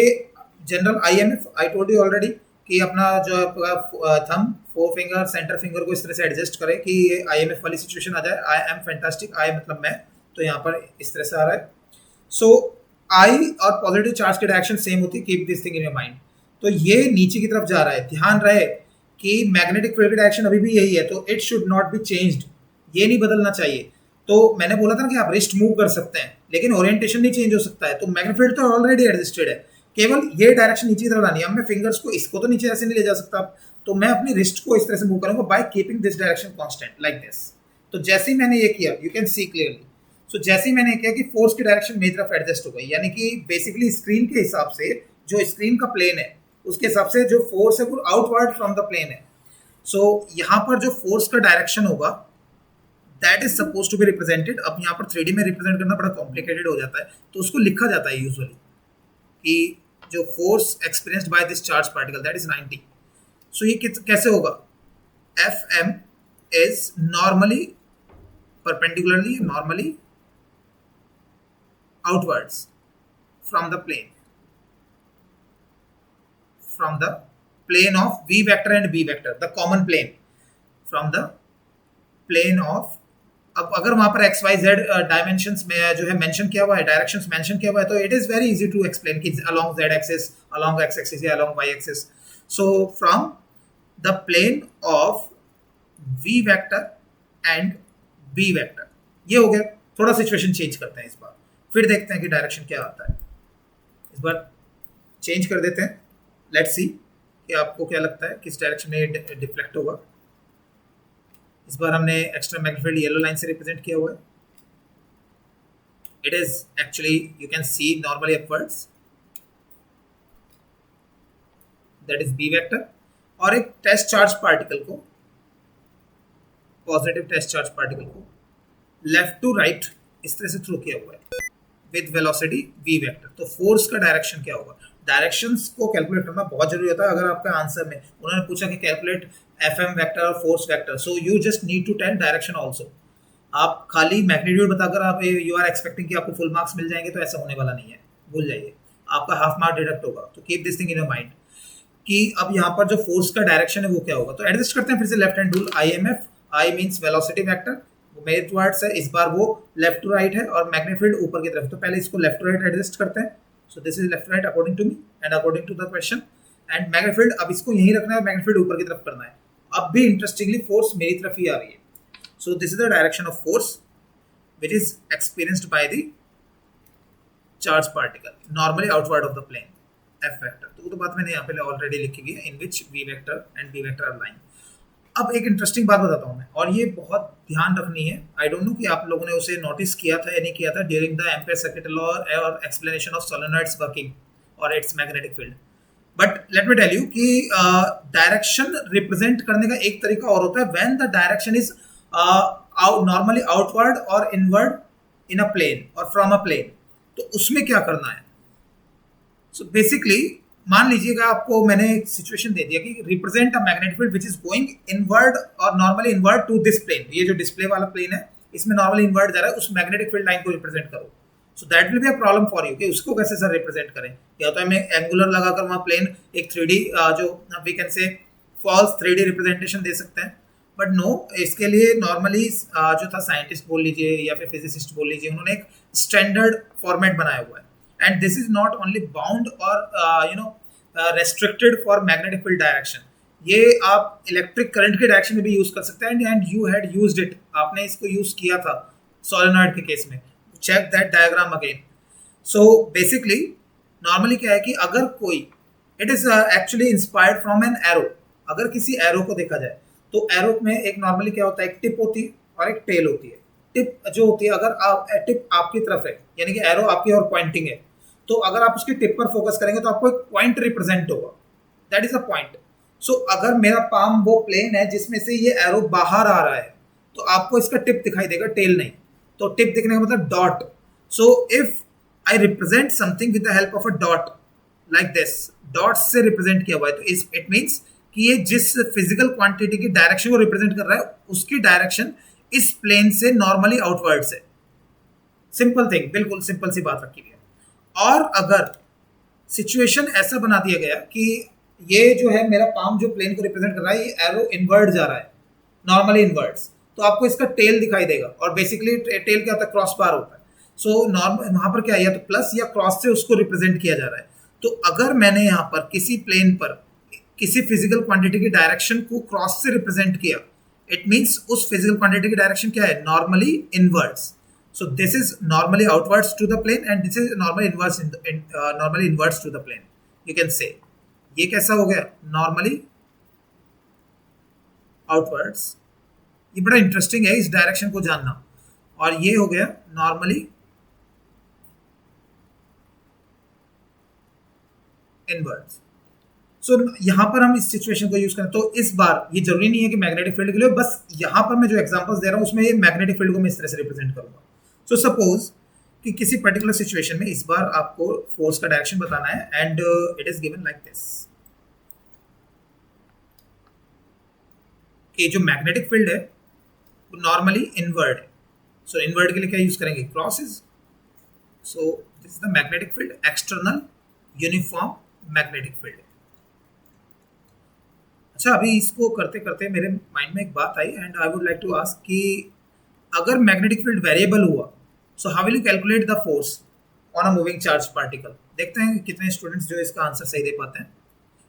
general IMF I told you already कि अपना जो आपका thumb four finger centre finger को इस तरह से एडजस्ट करें कि ये IMF वाली सिचुएशन आ जाए। आई एम फैंटास्टिक, आई मतलब मैं, तो यहाँ पर इस तरह से आ रहा है। सो आई और पॉजिटिव चार्ज की डायरेक्शन सेम होती है, keep this thing in your mind. तो ये नीचे की तरफ जा रहा है, ध्यान रहे कि मैग्नेटिक फील्ड की डायरेक्शन अभी भी यही है, तो it should not be changed, ये नहीं बदलना चाहिए। तो मैंने बोला था ना कि आप रिस्ट मूव कर सकते हैं लेकिन ओरिएंटेशन नहीं चेंज हो सकता है, तो मैग्नेटिक फील्ड तो ऑलरेडी एडजस्टेड है, केवल ये डायरेक्शन नीचे की तरफ लानी है। अब मैं फिंगर्स को इसको तो नीचे ऐसे नहीं ले जा सकता, तो मैं अपनी रिस्ट को इस तरह से मूव करूंगा by keeping this direction constant like this. तो जैसे ही मैंने ये किया, यू कैन सी क्लियरली, सो जैसे ही मैंने किया कि फोर्स की डायरेक्शन मेरी तरफ एडजस्ट हो गई, यानी कि बेसिकली स्क्रीन के हिसाब से जो स्क्रीन का प्लेन है उसके हिसाब से जो फोर्स है वो आउटवर्ड फ्रॉम द प्लेन है। सो यहाँ पर जो फोर्स का डायरेक्शन होगा that is suppose to be represented, अब यहाँ पर 3D में रिप्रेजेंट करना बड़ा कॉम्प्लिकेटेड हो जाता है, तो उसको लिखा जाता है यूजुअली कि जो force experienced by this charge particle that is 90। सो ये कैसे होगा, Fm is normally perpendicularly normally outwards from the plane of v vector and b vector, the common plane from the plane of, अब अगर वहां पर एक्स वाई जेड डायमेंशंस में जो है मेंशन किया हुआ है, डायरेक्शंस मेंशन किया हुआ है, तो it is very easy to explain कि along z axis, along x axis या along y axis. So from the plane of v vector and b vector, ये हो गया। थोड़ा सिचुएशन चेंज करते हैं इस बार, फिर देखते हैं कि डायरेक्शन क्या आता है। इस बार चेंज कर देते हैं, लेट्स सी कि आपको क्या लगता है किस डायरेक्शन में डिफ्लेक्ट होगा। इस बार हमने extra magnetic field yellow line से रिप्रेजेंट किया हुआ है। It is actually you can see normally upwards, that is B vector, और एक टेस्ट चार्ज पार्टिकल को, पॉजिटिव टेस्ट चार्ज पार्टिकल को लेफ्ट टू राइट इस तरह से थ्रो किया हुआ है विद वेलोसिटी v वेक्टर। तो फोर्स का डायरेक्शन क्या होगा, डायरेक्शंस को कैलकुलेट करना बहुत जरूरी होता है। अगर आपका आंसर में उन्होंने पूछा कि कैलकुलेट Fm वेक्टर और force vector, so you just need to tell direction also. आप खाली मैग्नीट्यूड बताकर आप यू आर एक्सपेक्टिंग कि आपको फुल मार्क्स मिल जाएंगे, तो ऐसा होने वाला नहीं है, भूल जाइए, आपका हाफ मार्क डिडक्ट होगा। तो keep this thing in your mind कि अब यहाँ पर जो फोर्स का डायरेक्शन है वो क्या होगा। तो एडजस्ट करते हैं फिर से left hand rule, IMF, I means velocity vector, मेरे टुवर्ड्स है, इस बार वो लेफ्ट टू राइट है और मैग्नेटिक फील्ड ऊपर की तरफ। तो पहले इसको लेफ्ट टू राइट एडजस्ट करते हैं। So this is left to right according to me and according to the question, and magnetic field अब इसको यहीं रखना है, मैग्नेटिक फील्ड ऊपर की तरफ करना है। अब भी इंटरेस्टिंगली फोर्स मेरी तरफ ही आ रही है। So this is the direction of force which is experienced by the charge particle normally outward of the plane F vector. तो वो तो बात मैंने यहाँ पे ऑलरेडी लिखी हुई है, in which V vector and B vector are line. अब एक इंटरेस्टिंग बात बताता हूँ मैं, और ये बहुत ध्यान रखनी है। आई डोंट नो कि आप लोगों ने उसे नोटिस किया था या नहीं किया था during the Ampere circuit law और एक्सप्लेनेशन ऑफ सोलेनॉइड्स वर्किंग और its magnetic field, but let me tell you कि डायरेक्शन रिप्रेजेंट करने का एक तरीका और होता है, when the direction is normally outward और इनवर्ड इन अ प्लेन और फ्रॉम अ प्लेन। तो उसमें क्या करना है, सो बेसिकली मान लीजिएगा आपको मैंने एक सिचुएशन दे दिया कि represent a magnetic field which is going inward और normally inward to this plane, ये जो डिस्प्ले वाला प्लेन है इसमें नॉर्मली इनवर्ड जा रहा है, उस मैग्नेटिक फील्ड लाइन को रिप्रेजेंट करो। So that will be a problem for you कि उसको कैसे सर रिप्रेजेंट करें। या तो हमें एंगुलर लगाकर वहाँ प्लेन एक 3D जो we can say false 3D representation दे सकते हैं, बट नो, इसके लिए नॉर्मली जो था साइंटिस्ट बोल लीजिए या फिर फिजिसिस्ट बोल लीजिए, उन्होंने एक स्टैंडर्ड फॉर्मेट बनाया हुआ है। And this is not only bound और restricted for magnetic field direction, ये आप इलेक्ट्रिक करंट के डायरेक्शन में भी यूज कर सकते हैं। And you had used it, आपने इसको यूज किया था सोलेनॉइड के केस में, check that diagram again. So basically normally क्या है कि अगर कोई, it is actually inspired from an arrow. अगर किसी एरो को देखा जाए तो एरो में एक नॉर्मली क्या होता है, एक टिप होती है और एक टेल होती है। टिप जो होती है, अगर आप टिप आपकी तरफ है यानी कि एरो आपकी और पॉइंटिंग है, तो अगर आप उसकी टिप पर फोकस करेंगे तो आपको एक पॉइंट रिप्रेजेंट होगा, दैट इज अ पॉइंट। सो अगर मेरा पाम वो प्लेन है जिसमें से ये एरो बाहर आ रहा है, तो आपको इसका टिप दिखाई देगा, टेल नहीं। तो टिप दिखने का मतलब dot. So if I represent something with the help of a dot like this, dot से रिप्रेजेंट किया हुआ है, तो इट मीन्स कि ये जिस फिजिकल क्वांटिटी की डायरेक्शन को रिप्रेजेंट कर रहा है उसकी डायरेक्शन इस प्लेन से नॉर्मली आउटवर्ड से। सिंपल थिंग, बिल्कुल सिंपल सी बात रखी गई। और अगर सिचुएशन ऐसा बना दिया गया कि ये जो है मेरा पाम जो प्लेन को रिप्रेजेंट कर रहा है, ये एरो इनवर्ड जा रहा है, नॉर्मली इनवर्ड्स, तो आपको इसका टेल दिखाई देगा। और बेसिकली टेल क्या होता है, क्रॉस बार होता है। सो नॉर्मल वहां पर क्या है, या तो प्लस या क्रॉस से उसको रिप्रेजेंट किया जा रहा है। तो अगर मैंने यहाँ पर किसी प्लेन पर किसी फिजिकल क्वांटिटी की डायरेक्शन को क्रॉस से रिप्रेजेंट किया, इट मीन्स उस फिजिकल क्वांटिटी की डायरेक्शन क्या है, normally inwards. So this is normally outwards to the plane and this is normally inwards to the plane. You can say ये कैसा हो गया, normally outwards। ये बड़ा इंटरेस्टिंग है इस डायरेक्शन को जानना। और ये हो गया normally inwards। सो यहाँ पर हम इस सिचुएशन को यूज करें तो इस बार ये जरूरी नहीं है कि मैग्नेटिक फील्ड के लिए, बस यहाँ पर मैं जो एग्जांपल्स दे रहा हूँ उसमें ये मैग्नेटिक फील्ड को मैं इस तरह से रिप्रेजेंट करूंगा। सो सपोज कि किसी पर्टिकुलर सिचुएशन में इस बार आपको फोर्स का डायरेक्शन बताना है and it is given like this कि जो मैग्नेटिक फील्ड है वो नॉर्मली इनवर्ड है। सो इनवर्ड के लिए क्या यूज करेंगे, crosses. So this is the magnetic field, external uniform magnetic field. अच्छा, अभी इसको करते करते मेरे माइंड में एक बात आई and I would like to ask कि अगर मैग्नेटिक फील्ड वेरिएबल हुआ, so how will you calculate the force on a moving charge particle. देखते हैं कितने स्टूडेंट्स जो इसका आंसर सही दे पाते हैं।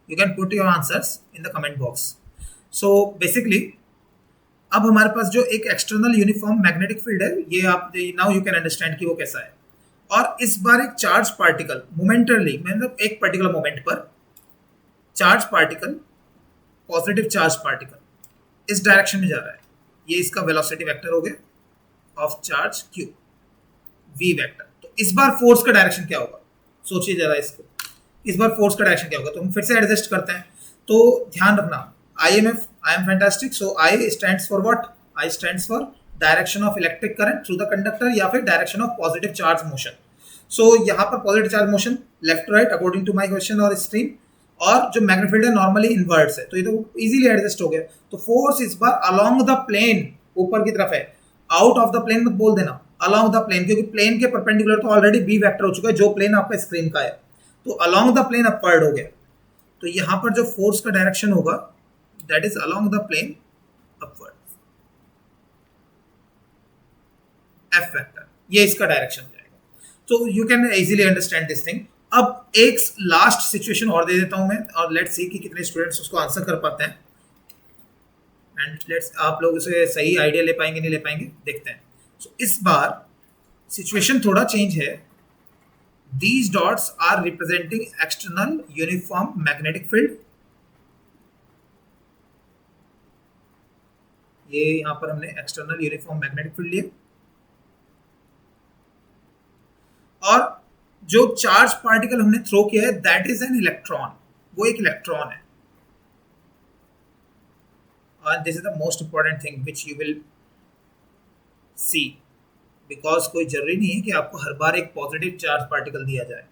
You can put your answers in the comment box. So basically अब हमारे पास जो एक एक्सटर्नल यूनिफॉर्म मैग्नेटिक फील्ड है, ये आप नाउ यू कैन अंडरस्टैंड कि वो कैसा है। और इस बार एक चार्ज पार्टिकल मोमेंटरली, मतलब एक पर्टिकुलर मोमेंट पर charge particle, positive charge particle इस डायरेक्शन में जा रहा है। ये इसका वेलोसिटी वेक्टर हो गया of charge q, v vector. तो इस बार फोर्स का डायरेक्शन क्या होगा, सोचिए जरा इसको, इस बार फोर्स का डायरेक्शन क्या होगा। तो हम फिर से एडजस्ट करते हैं। तो ध्यान रखना, IMF, I am fantastic. So I stands for what, I stands for direction of electric current through the conductor या फिर direction of positive charge motion. So यहाँ पर positive charge motion left right according to my question और स्ट्रीम, और जो मैग्नेटिक फील्ड है नॉर्मली इनवर्ड्स है, तो ये तो इजीली एडजस्ट हो गया। तो फोर्स इस बार अलोंग द प्लेन, ऊपर की तरफ है, आउट ऑफ द प्लेन मत बोल देना, अलोंग द प्लेन, क्योंकि प्लेन के परपेंडिकुलर तो ऑलरेडी बी वेक्टर हो चुका है जो प्लेन आपका स्क्रीन का है। तो अलोंग द प्लेन अपवर्ड हो गया। तो यहाँ पर जो फोर्स का डायरेक्शन होगा that is along the plane upward, F vector, ये इसका डायरेक्शन हो जाएगा। तो you can easily understand this thing. अब एक लास्ट सिचुएशन और दे देता हूं मैं, और लेट्स सी कि कितने स्टूडेंट्स उसको आंसर कर पाते हैं एंड लेट्स, आप लोग उसे सही आइडिया ले पाएंगे नहीं ले पाएंगे, देखते हैं। सो इस बार सिचुएशन थोड़ा चेंज है। These dots are representing external uniform magnetic field. ये यहां पर हमने एक्सटर्नल यूनिफॉर्म मैग्नेटिक फील्ड लिया, और जो चार्ज पार्टिकल हमने थ्रो किया है दैट इज एन इलेक्ट्रॉन, वो एक इलेक्ट्रॉन है। और this is the most important thing which you will see, because कोई जरूरी नहीं है कि आपको हर बार एक पॉजिटिव चार्ज पार्टिकल दिया जाए।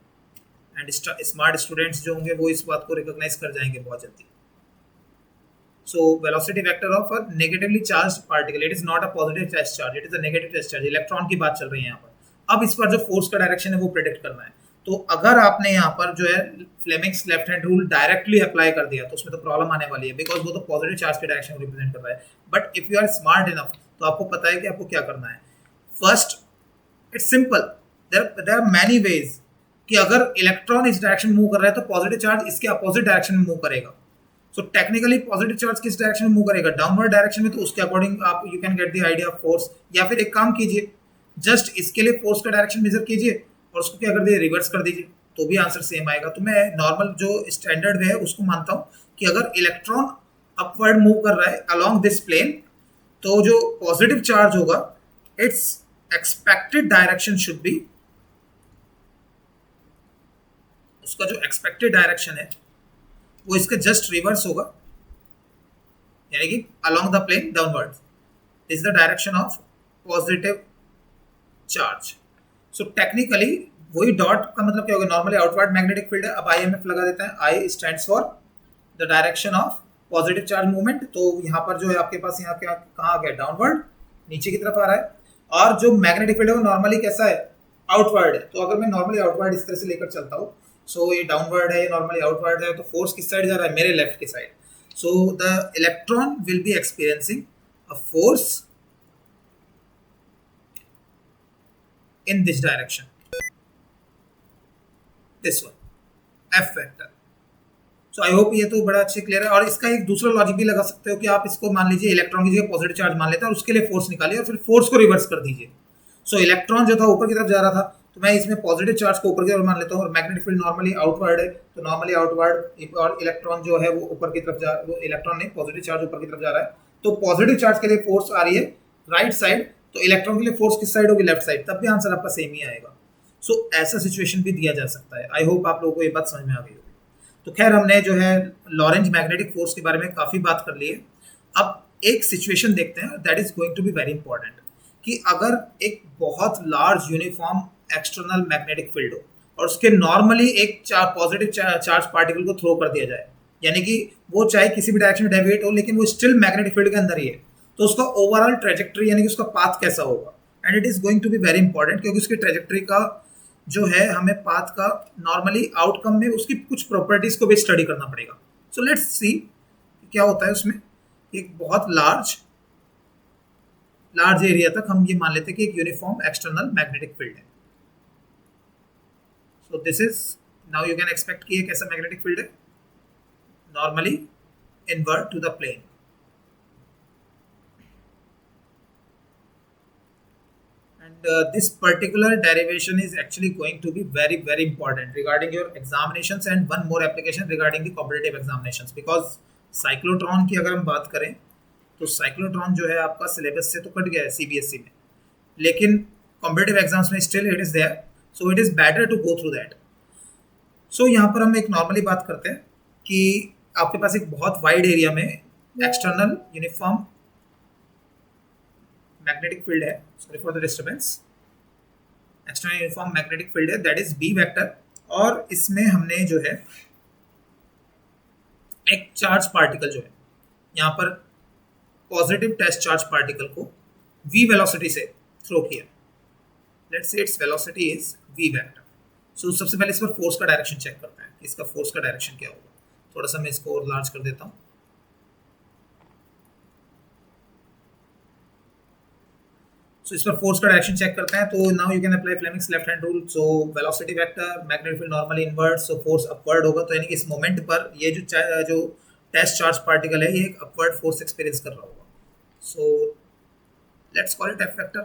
एंड स्मार्ट स्टूडेंट्स जो होंगे वो इस बात को रिकॉग्नाइज कर जाएंगे बहुत जल्दी. So velocity vector of a negatively charged particle, it is not a positive test charge, it is a negative test charge. Electron की बात चल रही है यहाँ पर. अब इस पर जो फोर्स का डायरेक्शन है वो प्रेडिक्ट करना है. तो अगर आपने यहाँ पर जो है Fleming's left hand rule directly apply कर दिया तो उसमें तो प्रॉब्लम आने वाली है, बिकॉज वो तो पॉजिटिव चार्ज के डायरेक्शन को रिप्रेजेंट कर रहा है. But if you are smart enough तो आपको पता है कि आपको क्या करना है. First, it's simple, there are many ways कि अगर इलेक्ट्रॉन इस डायरेक्शन में मूव कर रहा है तो पॉजिटिव चार्ज इसके अपोजिट डायरेक्शन में मूव करेगा. सो टेक्निकली पॉजिटिव चार्ज किस डायरेक्शन में मूव करेगा, डाउनवर्ड डायरेक्शन में, तो उसके अकॉर्डिंग आप you can get the idea of force. या फिर एक काम कीजिए, जस्ट इसके लिए फोर्स का डायरेक्शन मेजर कीजिए और उसको क्या कर दीजिए, रिवर्स कर दीजिए, तो भी आंसर सेम आएगा. तो मैं नॉर्मल जो स्टैंडर्ड वे है उसको मानता हूँ कि अगर इलेक्ट्रॉन अपवर्ड मूव कर रहा है अलोंग दिस प्लेन तो जो पॉजिटिव चार्ज होगा it's expected direction should be, उसका जो एक्सपेक्टेड डायरेक्शन है वो इसका जस्ट रिवर्स होगा, यानी कि along the plane downward is the direction of positive charge. So technically वही डॉट का मतलब क्या होगा, नॉर्मली आउटवर्ड मैग्नेटिक फील्ड है. अब IMF लगा देते हैं, I stands for the direction of positive charge movement. तो यहाँ पर जो है आपके पास यहाँ क्या कहाँ आ गया, डाउनवर्ड, नीचे की तरफ आ रहा है. और जो मैग्नेटिक फील्ड है वो नॉर्मली कैसा है, आउटवर्ड है. तो अगर मैं नॉर्मली आउटवर्ड इस तरह से लेकर चलता हूँ, सो ये डाउनवर्ड है, नॉर्मली आउटवर्ड है, तो फोर्स किस साइड जा रहा है, मेरे लेफ्ट की side. So the electron will be experiencing a force in this direction, this one, F vector. So I hope ये तो बड़ा अच्छे क्लियर है. और इसका एक दूसरा लॉजिक भी लगा सकते हो कि आप इसको मान लीजिए इलेक्ट्रॉन की जगह पॉजिटिव चार्ज मान लेते हैं और उसके लिए फोर्स निकालिए और फिर फोर्स को रिवर्स कर दीजिए. सो इलेक्ट्रॉन जो था ऊपर की तरफ जा रहा था तो मैं इसमें पॉजिटिव चार्ज को ऊपर की तरफ मान लेता हूँ और मैग्नेटिक फील्ड नॉर्मली आउटवर्ड है तो नॉर्मली आउटवर्ड, और इलेक्ट्रॉन जो है वो ऊपर की तरफ जा, वो इलेक्ट्रॉन नहीं, पॉजिटिव चार्ज ऊपर की तरफ जा रहा है. तो पॉजिटिव चार्ज के लिए फोर्स आ रही है राइट साइड, तो इलेक्ट्रॉन के लिए फोर्स किस साइड होगी, लेफ्ट साइड, तब भी आंसर आपका सेम ही आएगा. सो ऐसा सिचुएशन भी दिया जा सकता है. आई होप आप लोगों को ये बात समझ में आ गई होगी. तो खैर हमने जो है लॉरेंज मैग्नेटिक फोर्स के बारे में काफ़ी बात कर ली है. अब एक सिचुएशन देखते हैं, that is going to be very important, कि अगर एक बहुत large uniform external magnetic field हो और उसके नॉर्मली एक पॉजिटिव चार्ज पार्टिकल को थ्रो कर दिया जाए, यानी कि वो चाहे किसी भी डायरेक्शन में डेविएट हो लेकिन वो स्टिल मैग्नेटिक फील्ड के अंदर ही है, तो उसका ओवरऑल ट्रेजेक्ट्री यानी कि उसका पाथ कैसा होगा. And it is going to be very important क्योंकि उसकी ट्रेजेक्ट्री का जो है हमें पाथ का नॉर्मली आउटकम में उसकी कुछ प्रॉपर्टीज को भी स्टडी करना पड़ेगा. सो लेट्स सी क्या होता है उसमें. एक बहुत लार्ज एरिया तक हम ये मान लेते हैं कि एक यूनिफॉर्म एक्सटर्नल मैग्नेटिक फील्ड है. So this is, now you can expect कि एक ऐसा मैग्नेटिक फील्ड है normally invert to the plane. And this particular derivation is actually going to be very very important regarding your examinations and one more application regarding the competitive examinations, because cyclotron की अगर हम बात करें तो cyclotron जो है आपका सिलेबस से तो कट गया है CBSE में, लेकिन competitive exams में still it is there, so it is better to go through that. So यहाँ पर हम एक नॉर्मली बात करते हैं कि आपके पास एक बहुत वाइड एरिया में एक्सटर्नल यूनिफॉर्म मैग्नेटिक फील्ड है, sorry for the disturbance, external uniform magnetic field है, दैट इज B वेक्टर. और इसमें हमने जो है एक चार्ज पार्टिकल जो है यहाँ पर पॉजिटिव टेस्ट चार्ज पार्टिकल को V वेलोसिटी से थ्रो किया. Let's say its velocity is V vector. So सबसे पहले इस पर फोर्स का डायरेक्शन चेक करते हैं कि इसका फोर्स का डायरेक्शन क्या होगा. थोड़ा सा मैं इसको और लार्ज कर देता हूँ. सो इस पर फोर्स का डायरेक्शन चेक करते हैं. तो now you can apply Fleming's left hand rule. So velocity vector, magnetic field normally inward, so force upward होगा. तो यानी कि इस मोमेंट पर ये जो टेस्ट चार्ज पार्टिकल है ये एक अपवर्ड फोर्स एक्सपीरियंस कर रहा होगा. So let's call it F vector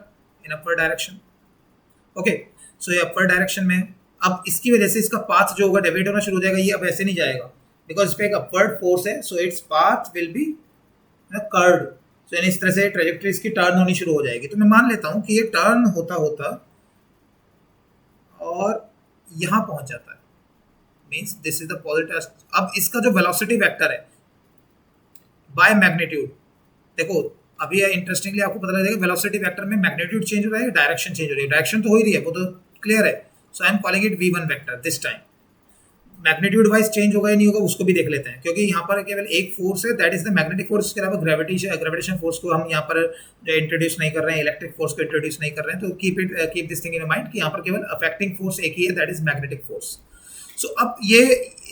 in upward direction. Okay, so ये अपवर्ड डायरेक्शन में, अब इसकी वजह से इसका पाथ जो होगा डेविएट होना शुरू हो जाएगा. ये अब ऐसे नहीं जाएगा बिकॉज इस पर एक अपवर्ड फोर्स है, so its path will B curved. तो यानी इस तरह से ट्रेजेक्ट्री इसकी टर्न होनी शुरू हो जाएगी. तो मैं मान लेता हूँ कि ये टर्न होता होता और यहाँ पहुँच जाता है, means this is the positive. अब इसका जो वेलोसिटी वेक्टर है बाय मैग्नीट्यूड, देखो अभी इंटरेस्टिंगली आपको पता लगेगा वेलोसिटी वेक्टर में मैग्नीट्यूड चेंज हो रहा है, डायरेक्शन चेंज हो रही है. डायरेक्शन तो हो ही रही है, वो तो क्लियर है. So I am calling it V1 vector this time. Magnitude wise change होगा या नहीं होगा उसको भी देख लेते हैं, क्योंकि यहाँ पर केवल एक फोर्स है, that is the magnetic force. इसके अलावा ग्रेविटेशन फोर्स को हम यहाँ पर इंट्रोड्यूस नहीं कर रहे हैं, इलेक्ट्रिक फोर्स को इंट्रोड्यूस नहीं कर रहे हैं। तो keep this thing in mind कि यहाँ पर केवल अफेक्टिंग फोर्स एक ही है, दैट इज मैग्नेटिक फोर्स। सो अब ये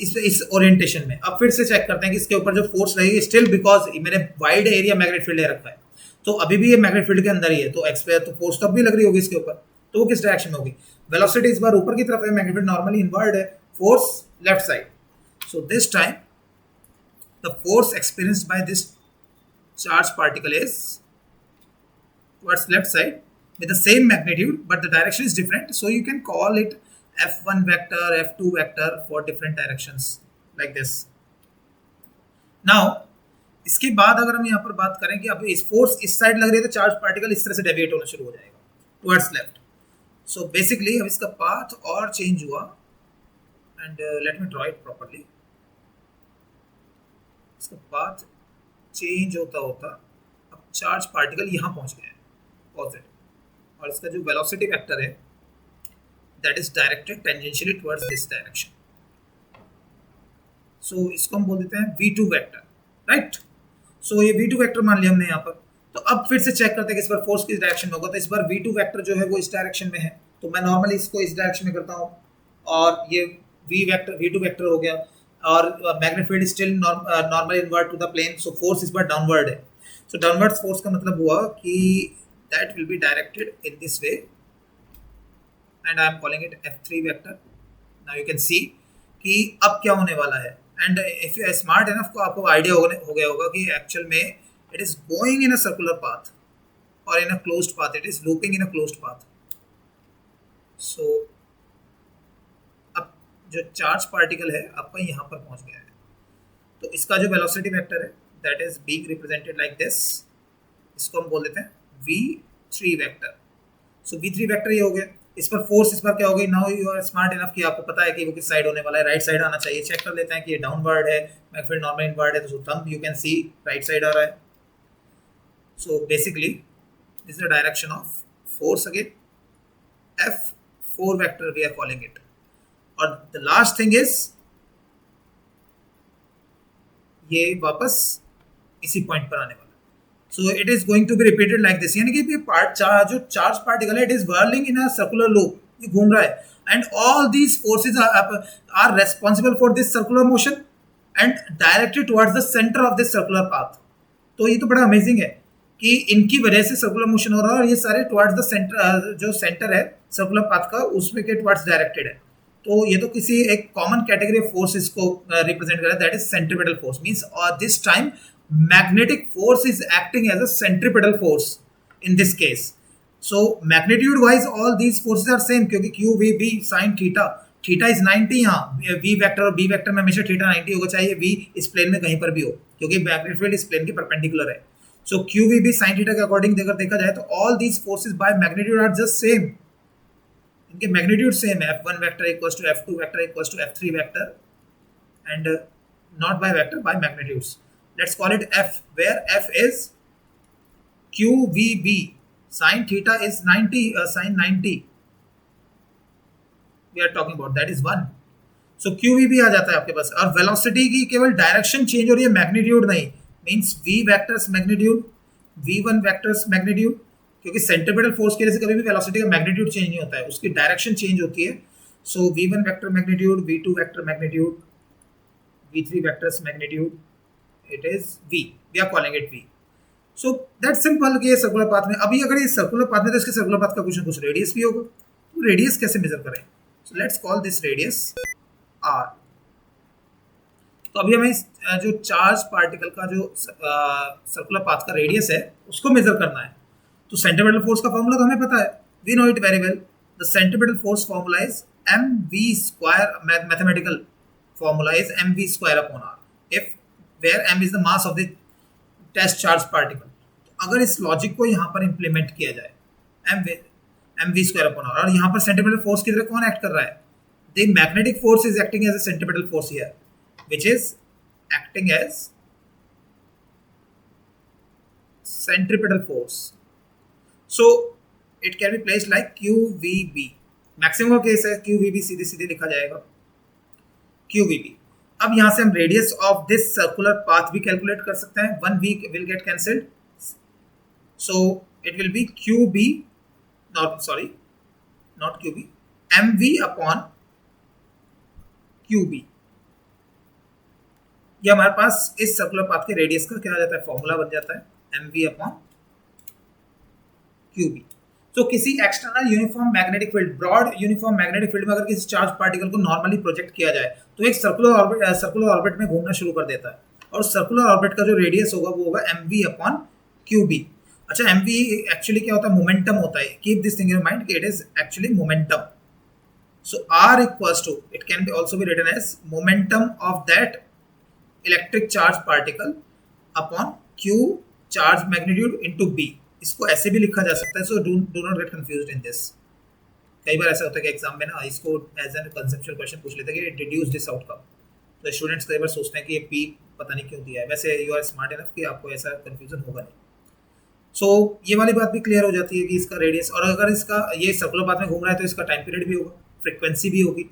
इस ओरिएंटेशन में अब फिर से चेक करते हैं कि इसके ऊपर जो फोर्स रहेगी स्टिल, बिकॉज मैंने वाइड एरिया मैग्नेट फील्ड ले रखा है, तो अभी भी ये मैग्नेट फील्ड के अंदर ही है, तो एक्सपेयर तो फोर्स तब भी लग रही होगी इसके ऊपर, तो वो किस डायरेक्शन में होगी? वेलोसिटी इस बार ऊपर की तरफ है, मैग्नेट फील्ड नॉर्मली इनवर्ड है, force left side. So this time the force experienced by this charged particle is towards left side with the same magnitude, but the direction is different, so you can call it f1 vector, f2 vector for different directions like this. Now इसके बाद अगर हम यहाँ पर बात करें कि अब इस फोर्स इस साइड लग रही है तो चार्ज पार्टिकल इस तरह से डेविएट होना शुरू हो जाएगा टुवर्ड्स लेफ्ट। सो बेसिकली अब इसका पाथ और चेंज हुआ, and let me draw it properly. इसका पाथ चेंज होता होता अब चार्ज पार्टिकल यहाँ पहुँच गया है पॉजिटिव, और इसका जो वेलोसिटी वेक्टर है that is directed tangentially towards this direction. So इसको हम बोल देते हैं v2 वेक्टर, राइट। सो ये v2 वेक्टर मान लिया हमने यहाँ पर। तो अब फिर से चेक करते हैं कि इस बार फोर्स किस डायरेक्शन में होगा। तो इस बार v2 वेक्टर जो है वो इस डायरेक्शन में है, तो मैं नॉर्मली इसको इस डायरेक्शन में करता हूँ, और ये v2 वेक्टर हो गया, और magnet field still normally inward to the plane, so force इस बार डाउनवर्ड है। सो डाउनवर्ड फोर्स का मतलब हुआ कि that will be directed in this way, and I am calling it f3 vector. Now you can see कि अब क्या होने वाला है, and if you are smart enough को आपको आइडिया हो गया होगा कि एक्चुअल में it is going in a circular path और in a closed path, it is looping in a closed path. So अब जो चार्ज पार्टिकल है आपका यहाँ पर पहुँच गया है, तो इसका जो वेलोसिटी वेक्टर है that is being represented like this, इसको हम बोल देते हैं v3 वेक्टर। सो v3 वेक्टर ये हो गया। इस पर फोर्स इस बार क्या होगी? Now you are smart enough कि आपको पता है कि वो किस साइड होने वाला है, राइट साइड आना चाहिए। चेक कर लेते हैं कि ये डाउनवर्ड है, मैं फिर नॉर्मल इनवर्ड है, तो thumb you can see right side आ रहा है। So basically this is the direction of force again, f4 vector we are calling it. और द लास्ट थिंग इज ये वापस इसी पॉइंट पर आने वाला है। So it is going to be repeated like this, यानी कि जो चार्ज पार्टिकल है it is whirling in a circular loop, ये घूम रहा है, and all these forces are responsible for this circular motion and directed towards the centre of this circular path. तो ये तो बड़ा अमेजिंग है कि इनकी वजह से सर्कुलर मोशन हो रहा है, और ये सारे टुवर्ड्स द सेंटर, जो सेंटर है सर्कुलर पाथ का उसमें के टुवर्ड्स डायरेक्टेड है। तो ये तो किसी एक कॉमन कैटेगरी ऑफ फोर्सेस को रिप्रेजेंट कर रहा है, that is centripetal force. Means this time magnetic force is acting as a centripetal force in this case. So magnitude wise all these forces are same, क्योंकि q v b sin theta, theta is 90, यहाँ v वेक्टर और b वेक्टर में हमेशा थीटा 90 होगा, चाहे v इस प्लेन में कहीं पर भी हो, क्योंकि मैग्नेटिक फील्ड इस प्लेन के परपेंडिकुलर है। सो q v b sin theta के अकॉर्डिंग अगर देखा जाए तो all these forces by magnitude are just same, इनके मैग्नीट्यूड सेम है। f1 vector equals to f2 vector equals to f3 vector, and not by vector, by magnitudes. Let's call it f, where f is qvb, sin theta is 90, sin 90 we are talking about, that is 1. So qvb आ जाता है आपके पास, और वेलोसिटी की केवल डायरेक्शन चेंज हो रही है, मैग्नीट्यूड नहीं। Means v vectors magnitude, v1 vectors magnitude, क्योंकि सेंट्रीपिटल फोर्स की वजह से कभी भी वेलोसिटी का मैग्नीट्यूड चेंज नहीं होता है, उसकी डायरेक्शन चेंज होती है। सो v1 vector magnitude, v2 vector magnitude, v3 vectors magnitude, it is v, we are calling it v. So that's simple कि ये सर्कुलर पाथ में, अभी अगर ये सर्कुलर पाथ में तो इसके सर्कुलर पाथ का कुछ ना कुछ रेडियस भी होगा, तो रेडियस कैसे मेजर करें? So let's call this radius r. तो अभी हमें जो चार्ज पार्टिकल का जो सर्कुलर पाथ का रेडियस है उसको मेजर करना है। तो सेंट्रीपिटल फोर्स का फॉर्मूला तो हमें पता है, we know it very well. The centripetal force formula is mv square, mathematical formula is mv square upon r, if where m is the mass of the test charge particle. तो अगर इस लॉजिक को यहाँ पर इंप्लीमेंट किया जाए, mv स्क्वायर अपॉन r, और यहाँ पर सेंट्रीपिटल फोर्स की तरह कौन एक्ट कर रहा है? The magnetic force is acting as a centripetal force here, which is acting as centripetal force. So it can be placed like qvb. Maximum case है qvb सीधे सीधे लिखा जाएगा, QVB। अब यहाँ से हम radius of this circular path भी कैलकुलेट कर सकते हैं। 1 V will get cancelled, so it will B QB, not sorry not QB, MV upon QB। ये हमारे पास इस सर्कुलर पाथ के रेडियस का क्या आ जाता है, फॉर्मूला बन जाता है MV अपॉन QB। तो किसी external uniform magnetic field, broad uniform magnetic field में अगर किसी चार्ज पार्टिकल को नॉर्मली प्रोजेक्ट किया जाए तो एक सर्कुलर ऑर्बिट में घूमना शुरू कर देता है, और सर्कुलर ऑर्बिट का जो रेडियस होगा वो होगा MV अपॉन QB। अच्छा, MV एक्चुअली क्या होता है, मोमेंटम होता है। Keep this thing in mind कि it is actually momentum. So R equals to, it can be also be written as momentum of that electric charge particle upon Q charge magnitude into B। इसको ऐसे भी लिखा जा सकता है, so do not get confused in this। कई बार ऐसा होता है कि एग्जाम में ना इसको एज एन कंसेप्चुअल क्वेश्चन पूछ लेते हैं कि डिड्यूस दिस आउटकम, तो स्टूडेंट्स कई बार सोचते हैं कि ये P पता नहीं क्यों दिया है। वैसे यू आर स्मार्ट इनफ कि आपको ऐसा कंफ्यूजन होगा नहीं। सो ये वाली बात भी क्लियर हो जाती है कि इसका रेडियस, और अगर इसका ये सर्कुलर पाथ में घूम रहा है तो इसका टाइम पीरियड भी होगा, फ्रीक्वेंसी भी होगी।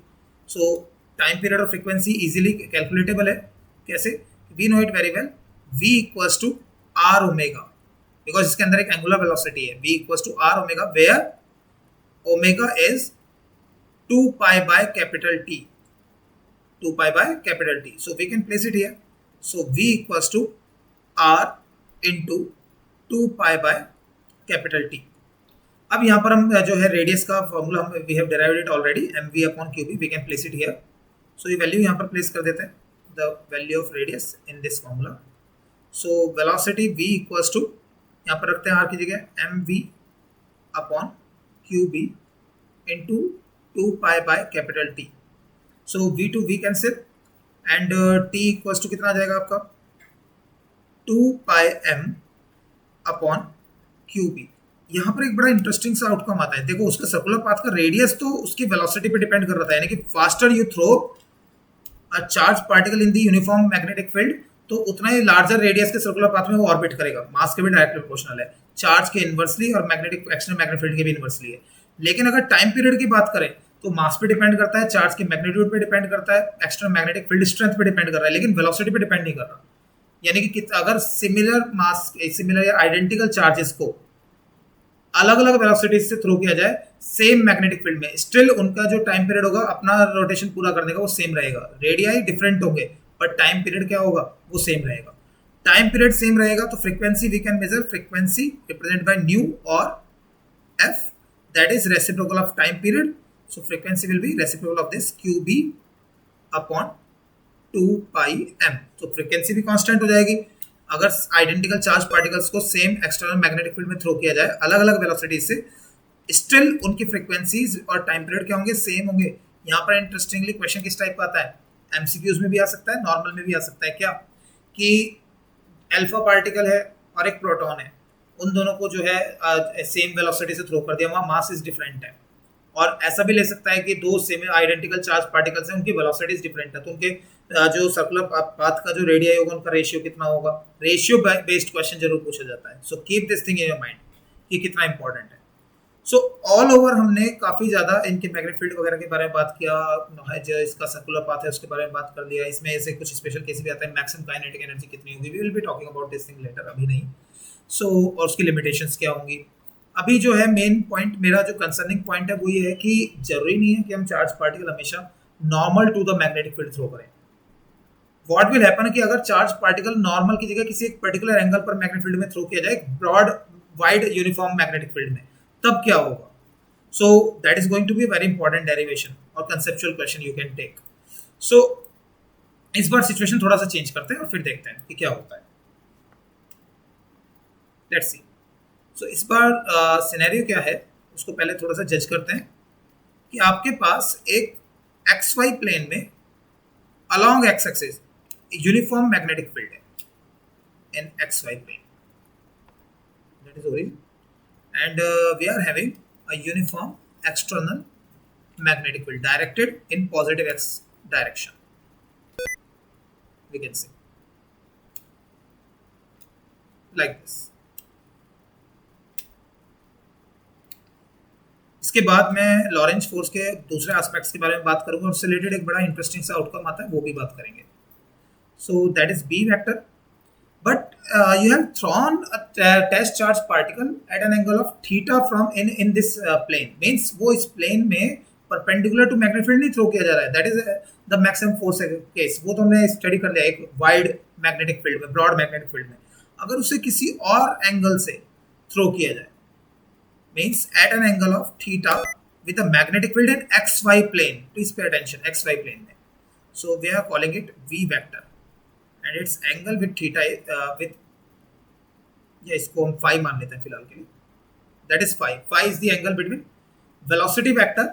सो टाइम पीरियड और फ्रीक्वेंसी इजीली कैलकुलेटेबल है। कैसे? We know it very well, v equals to R omega, because इसके अंदर एक एंगुलर वेलोसिटी है। v equals to R omega, where omega is 2 pi by capital T, 2 pi by capital T। So we can place it here. So v equals to R into 2 pi by capital T। अब यहाँ पर हम जो है रेडियस का फॉर्मूला हम we have derived it already, MV upon QB। We can place it here. So ये वैल्यू यहाँ पर प्लेस कर देते हैं, the value of radius in this formula. So velocity V equals to, यहाँ पर रखते हैं R की जगह MV upon QB into 2 pi by capital T। So V to V cancel, and T equals to कितना आ जाएगा आपका, 2 पाई M अपॉन QB। यहाँ पर एक बड़ा इंटरेस्टिंग सा आउटकम आता है। देखो, उसका सर्कुलर पाथ का रेडियस तो उसकी वेलोसिटी पे डिपेंड कर रहा था, यानी कि faster you throw a charge particle in the uniform magnetic field तो उतना ही लार्जर रेडियस के सर्कुलर पाथ में वो ऑर्बिट करेगा। मास के भी डायरेक्टली प्रोपोर्शनल है, चार्ज के इनवर्सली और मैग्नेटिक एक्सटर्नल मैग्नेटिक फील्ड के भी इनवर्सली है। लेकिन अगर टाइम पीरियड की बात करें तो मास पे डिपेंड करता है, चार्ज के मैग्नीट्यूड पे डिपेंड करता है, एक्सटर्नल मैग्नेटिक फील्ड स्ट्रेंथ पे डिपेंड कर रहा है, लेकिन वेलोसिटी पे डिपेंड नहीं कर रहा। यानी कि अगर सिमिलर मास, सिमिलर या आइडेंटिकल चार्जेस को अलग अलग वेलोसिटी से थ्रो किया जाए सेम मैग्नेटिक फील्ड में, स्टिल उनका जो टाइम पीरियड होगा अपना रोटेशन पूरा करने का वो सेम रहेगा। रेडियाई डिफरेंट होंगे पर टाइम पीरियड क्या होगा, वो सेम रहेगा। टाइम पीरियड सेम रहेगा तो frequency we can measure, frequency represent by nu और f, that is reciprocal of time period. So frequency will be reciprocal of this QB upon 2 pi m। तो फ्रीक्वेंसी भी कांस्टेंट हो जाएगी। अगर आइडेंटिकल चार्ज पार्टिकल्स को सेम एक्सटर्नल मैग्नेटिक फील्ड में थ्रो किया जाए अलग अलग वेलोसिटी से, स्टिल उनकी फ्रीक्वेंसीज और टाइम पीरियड क्या होंगे, सेम होंगे। यहाँ पर इंटरेस्टिंगली क्वेश्चन किस टाइप का आता है, MCQs में भी आ सकता है, नॉर्मल में भी आ सकता है। क्या कि अल्फा पार्टिकल है और एक प्रोटॉन है, उन दोनों को जो है सेम वेलोसिटी से थ्रो कर दिया, वहाँ मास इज डिफरेंट है। और ऐसा भी ले सकता है कि दो सेम आइडेंटिकल चार्ज पार्टिकल्स हैं, उनकी वेलोसिटीज डिफरेंट है, तो उनके जो सर्कुलर पाथ का जो रेडियाई होगा उनका रेशियो कितना होगा। रेशियो बेस्ड क्वेश्चन जरूर पूछा जाता है। So keep this thing in your mind कि कितना इंपॉर्टेंट है। सो ऑल ओवर हमने काफी ज्यादा इनके मैग्नेटिक फील्ड वगैरह के बारे में बात किया है, जो इसका सर्कुलर पाथ है उसके बारे में बात कर लिया। इसमें ऐसे कुछ स्पेशल केस भी आता है, मैक्सिमम काइनेटिक एनर्जी कितनी होगी, we will be talking about this thing later, अभी नहीं। सो और उसकी लिमिटेशंस क्या होंगी। अभी जो है मेन पॉइंट, मेरा जो कंसर्निंग पॉइंट है वो ये है कि जरूरी नहीं है कि हम चार्ज पार्टिकल हमेशा normal to the magnetic field throw करें। व्हाट विल हैपन कि अगर चार्ज पार्टिकल नॉर्मल की जगह किसी एक पर्टिकुलर एंगल पर मैग्नेटिक फील्ड में थ्रो किया जाए, broad wide uniform magnetic field में, तब क्या होगा। So that is going to be very important derivation और conceptual question you can take. So इस बार सिचुएशन थोड़ा सा चेंज करते हैं और फिर देखते हैं कि क्या होता है। Let's see. सो इस बार सिनेरियो क्या है उसको पहले थोड़ा सा जज करते हैं कि आपके पास एक XY प्लेन में along x axis uniform magnetic field है in XY plane, that is origin, and we are having a uniform external magnetic field directed in positive x direction, we can say like this। इसके बाद मैं लॉरेंज फोर्स के दूसरे एस्पेक्ट्स के बारे में बात करूंगा और उससे रिलेटेड एक बड़ा इंटरेस्टिंग सा आउटकम आता है, वो भी बात करेंगे. So that is B vector. But you have thrown a test charge particle at an angle of theta from in this plane. Means वो इस plane में perpendicular to magnetic field नहीं throw किया जा रहा है. That is the maximum force case. वो तो हमने स्टडी कर लिया एक wide magnetic field में, broad magnetic field में. अगर उसे किसी और एंगल से थ्रो किया जाए, means at an angle of theta with a magnetic field in xy plane. Please pay attention, xy plane में. So we are calling it v vector. And its angle with theta with इसको हम phi मान लेते हैं फिलहाल के लिए. That is phi. Phi is the angle between velocity vector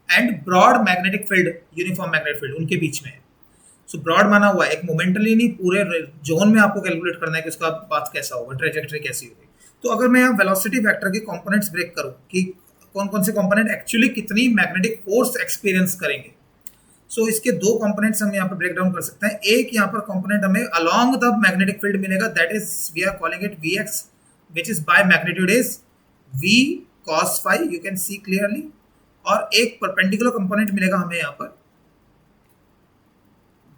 and broad magnetic field, uniform magnetic field, उनके बीच में है. So broad माना हुआ है, एक मोमेंटली नहीं, पूरे जोन में आपको कैलकुलेट करना है कि उसका पाथ कैसा होगा, ट्रेजेक्टरी कैसी होगी. तो अगर मैं यहाँ वेलोसिटी वेक्टर के कंपोनेंट्स ब्रेक करूँ कि कौन कौन से कंपोनेंट एक्चुअली कितनी मैग्नेटिक फोर्स एक्सपीरियंस करेंगे, सो इसके दो कंपोनेंट्स हम यहाँ पर ब्रेक डाउन कर सकते हैं. एक यहाँ पर कंपोनेंट हमें अलोंग द मैग्नेटिक फील्ड मिलेगा, that is we are calling it v x, which is by magnitude is v cos phi, you can see clearly. और एक परपेंडिकुलर कंपोनेंट मिलेगा हमें यहाँ पर,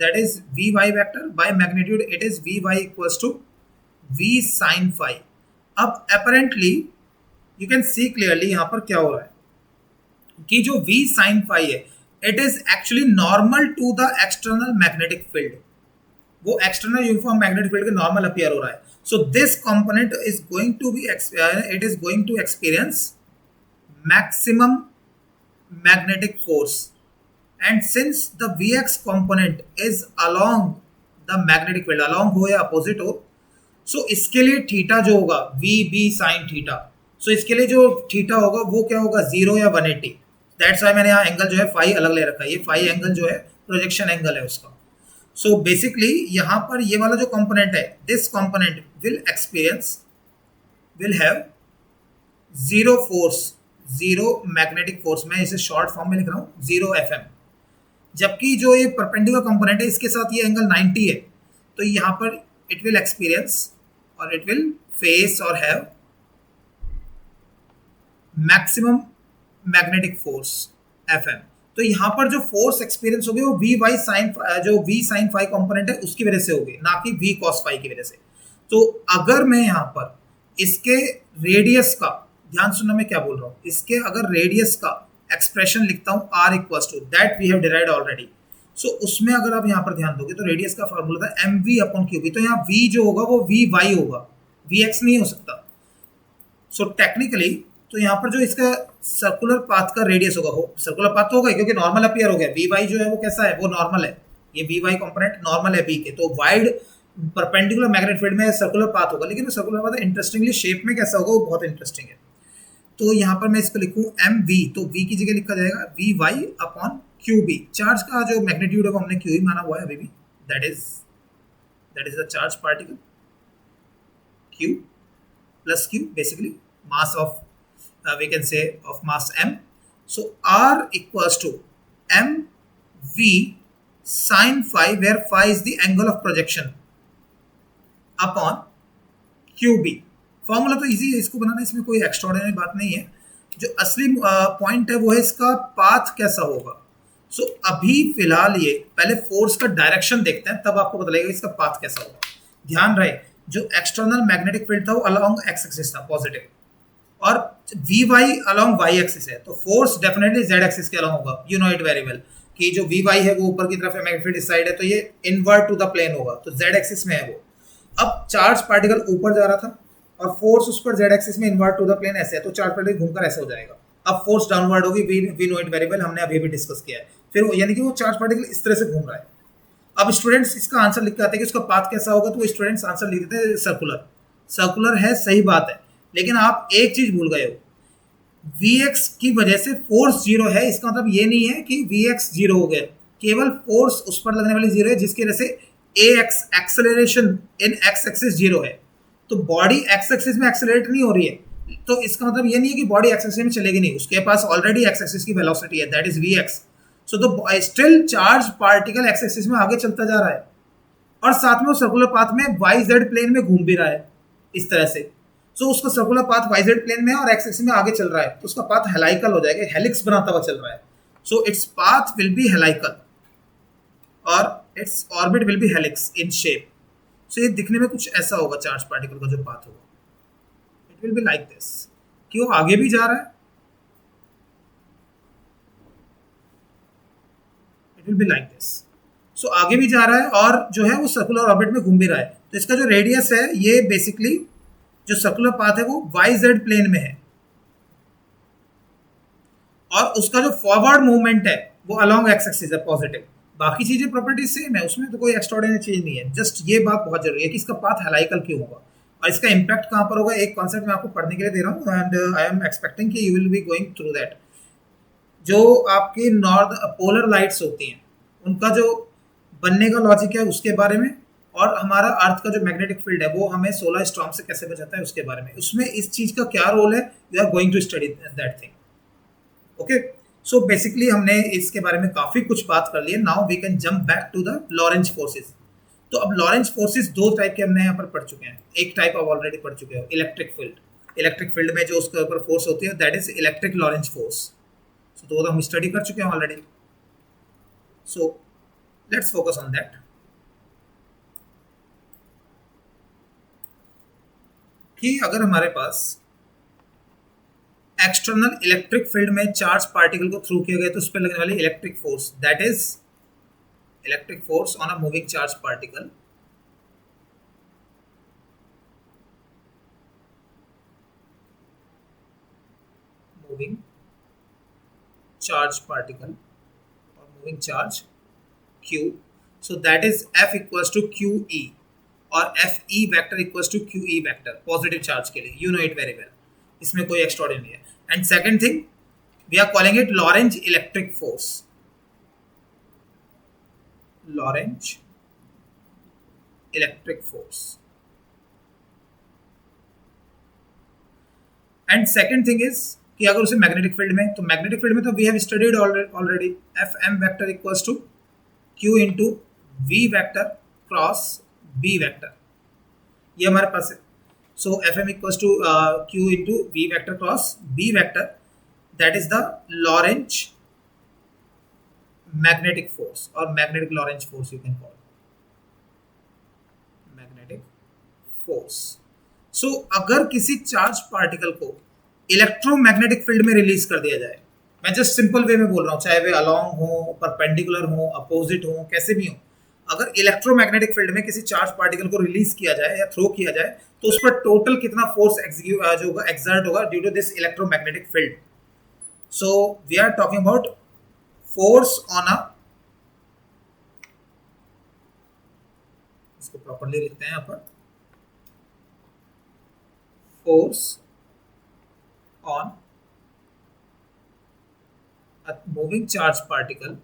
that is v y vector, by magnitude it is v y equals to v sine phi. अब apparently you can see clearly यहाँ पर क्या हो रहा है कि जो वी साइन फाई है, it is actually normal to the external magnetic field. वो external uniform magnetic field के normal appear हो रहा है. So this component is going to be it is going to experience maximum magnetic force. And since the Vx component is along the magnetic field, along हो या opposite हो, so इसके लिए थीटा जो होगा VB sin थीटा, so इसके लिए जो थीटा होगा वो क्या होगा, 0 या 180. दैट्स वाई मैंने यहाँ एंगल जो है फाई अलग ले रखा है. ये फाई एंगल जो है प्रोजेक्शन एंगल है उसका. सो बेसिकली यहाँ पर ये वाला जो कंपोनेंट है, this component will have zero force, zero magnetic force. मैं इसे शॉर्ट फॉर्म में लिख रहा हूँ 0 FM. जबकि जो ये परपेंडिकुलर कंपोनेंट है इसके साथ ये एंगल 90 है, तो यहाँ पर इट विल एक्सपीरियंस और इट विल फेस और have maximum magnetic force Fm. तो यहाँ पर जो फोर्स एक्सपीरियंस होगी वो वी वाई साइन, जो वी साइन फाई कंपोनेंट है उसकी वजह से होगी, ना कि वी कॉस फाई की वजह से. तो अगर मैं यहाँ पर इसके रेडियस का, ध्यान सुनना मैं क्या बोल रहा हूँ, इसके अगर रेडियस का एक्सप्रेशन लिखता हूँ r equals to that we have derived already. So उसमें अगर आप यहाँ पर ध्यान दोगे तो रेडियस का फॉर्मूला था mv अपॉन क्यूबी. तो यहाँ v जो होगा वो वी वाई होगा, vx नहीं हो सकता. सो टेक्निकली तो यहाँ पर जो इसका सर्कुलर पाथ का रेडियस होगा, वो सर्कुलर पाथ होगा क्योंकि नॉर्मल अपीयर हो गया. वी वाई जो है वो कैसा है, वो नॉर्मल है. ये वी वाई कंपोनेंट नॉर्मल है बी के, तो वाइड परपेंडिकुलर मैग्नेटिक फील्ड में सर्कुलर पाथ होगा. लेकिन सर्कुलर पाथ इंटरेस्टिंगली शेप में कैसा होगा वो बहुत इंटरेस्टिंग है. तो यहाँ पर मैं इसको लिखूँ एम वी, तो वी की जगह लिखा जाएगा V Y upon Q B. Charge का जो मैग्नीट्यूड है वो हमने क्यू ही माना हुआ है अभी भी, that is the charge particle Q plus Q, basically mass of we can say of mass m. So r equals to mv sin phi, where phi is the angle of projection, upon qb. Formula तो इजी है, इसको बनाना इसमें कोई एक्स्ट्राऑर्डिनरी बात नहीं है. जो असली पॉइंट है वो है इसका पाथ कैसा होगा. सो अभी फिलहाल ये पहले फोर्स का डायरेक्शन देखते हैं, तब आपको पता लगेगा इसका पाथ कैसा होगा. ध्यान रहे जो एक्सटर्नल मैग्नेटिक फील्ड था वो अलोंग एक्स एक्सिस था पॉजिटिव, और V Y along Y axis है, तो फोर्स डेफिनेटली जेड एक्सिस के अलॉन्ग होगा. You know it very well कि जो वी वाई है वो ऊपर की तरफ है, मैग्नेटिक फील्ड इस साइड है, तो ये इनवर्ट टू द प्लेन होगा, तो जेड एक्सिस में है वो. अब चार्ज पार्टिकल ऊपर जा रहा था और फोर्स उस पर जेड एक्सिस में इनवर्ट टू द प्लेन ऐसे है, तो चार्ज पार्टिकल घूमकर ऐसे हो जाएगा. अब फोर्स डाउनवर्ड होगी, we know it very well, हमने अभी भी डिस्कस किया है. फिर यानी कि वो चार्ज पार्टिकल इस तरह से घूम रहा है. अब स्टूडेंट्स इसका आंसर लिख के आते हैं कि उसका पाथ कैसा होगा, तो स्टूडेंट्स आंसर लिख देते हैं सर्कुलर है, सही बात है. लेकिन आप एक चीज भूल गए हो, Vx की वजह से फोर्स जीरो है. इसका मतलब ये नहीं है कि Vx जीरो हो गया, केवल फोर्स उस पर लगने वाली जीरो है जिसकी वजह से Ax acceleration in x axis zero है. तो बॉडी एक्स एक्सिस में एक्सेलरेट नहीं हो रही है, तो इसका मतलब ये नहीं है कि बॉडी एक्स एक्सिस में चलेगी नहीं, उसके पास ऑलरेडी एक्स एक्सिस की वेलोसिटी है, that is Vx. So the still charge particle x axis में आगे चलता जा रहा है और साथ में वो सर्कुलर पाथ में वाई जेड प्लेन में घूम भी रहा है इस तरह से. सो उसका सर्कुलर पाथ वाइजेड प्लेन में है और एक्स एक्सिस में आगे चल रहा है, तो उसका पाथ हेलाइकल हो जाएगा, हेलिक्स बनाता हुआ चल रहा है। So its path will be helical और its orbit will be helix in shape. So ये दिखने में कुछ ऐसा होगा चार्ज पार्टिकल का जो पाथ होगा, it will be like this, कि वो आगे भी जा रहा है, it will be like this. So आगे भी जा रहा है और जो है वो सर्कुलर ऑर्बिट में घूम भी रहा है। तो इसका जो रेडियस है ये बेसिकली जो सर्कुलर पाथ है वो वाई जेड प्लेन में है, और उसका जो फॉरवर्ड मूवमेंट है वो अलोंग एक्स एक्सिस है पॉजिटिव। बाकी चीजें प्रॉपर्टी सेम है, उसमें तो कोई एक्स्ट्राऑर्डिनरी चीज नहीं है। जस्ट ये बात बहुत जरूरी है कि इसका पाथ हेलाइकल क्यों होगा और इसका इंपैक्ट कहां पर होगा। एक कॉन्सेप्ट मैं आपको पढ़ने के लिए दे रहा हूँ एंड आई एम एक्सपेक्टिंग कि you will be going through that. जो आपकी नॉर्थ पोलर लाइट्स होती हैं उनका जो बनने का लॉजिक है उसके बारे में, और हमारा अर्थ का जो मैग्नेटिक फील्ड है वो हमें सोलर स्टॉर्म से कैसे बचाता है उसके बारे में, उसमें इस चीज का क्या रोल है, you are going to study that thing. Okay, so basically हमने इसके बारे में काफी कुछ बात कर ली है। Now we can jump back to the Lorentz forces. तो अब लॉरेंज फोर्सेस दो टाइप के हमने यहाँ पर पढ़ चुके हैं। एक टाइप आप ऑलरेडी पढ़ चुके हो, इलेक्ट्रिक फील्ड। इलेक्ट्रिक फील्ड में जो उसके ऊपर फोर्स होती है that is electric Lorentz force. तो हम स्टडी कर चुके हैं already, so let's focus on that. कि अगर हमारे पास एक्सटर्नल इलेक्ट्रिक फील्ड में चार्ज पार्टिकल को थ्रू किया गया तो उस पर लगने वाली electric force that is electric force on a moving charge particle moving charge particle और moving charge q, so that is F equals to QE और FE vector equals to QE vector positive charge के लिए, you know it very well, इसमें कोई एक्स्ट्राऑर्डिनरी है। And second thing we are calling it Lorentz electric force, Lorentz electric force. And second thing is कि अगर उसे मैग्नेटिक फील्ड में, तो मैग्नेटिक फील्ड में तो we have studied already FM vector equals to Q into V vector cross B vector, ये हमारे पास है। So FM equals to Q into V vector cross B vector, that is the Lorentz magnetic force और magnetic Lorentz force you can call magnetic force. So अगर किसी चार्ज पार्टिकल को इलेक्ट्रोमैग्नेटिक फील्ड में रिलीज कर दिया जाए, मैं जस्ट सिंपल वे में बोल रहा हूँ, चाहे वे अलोंग हो, परपेंडिकुलर हो, अपोजिट हो, कैसे भी हो, अगर इलेक्ट्रोमैग्नेटिक फील्ड में किसी चार्ज पार्टिकल को रिलीज किया जाए या थ्रो किया जाए तो उस पर टोटल कितना फोर्स जो होगा एक्सर्ट होगा due to this electromagnetic field. So we are talking about force on a, इसको प्रॉपर्ली लिखते हैं यहाँ पर, force on a moving charge particle,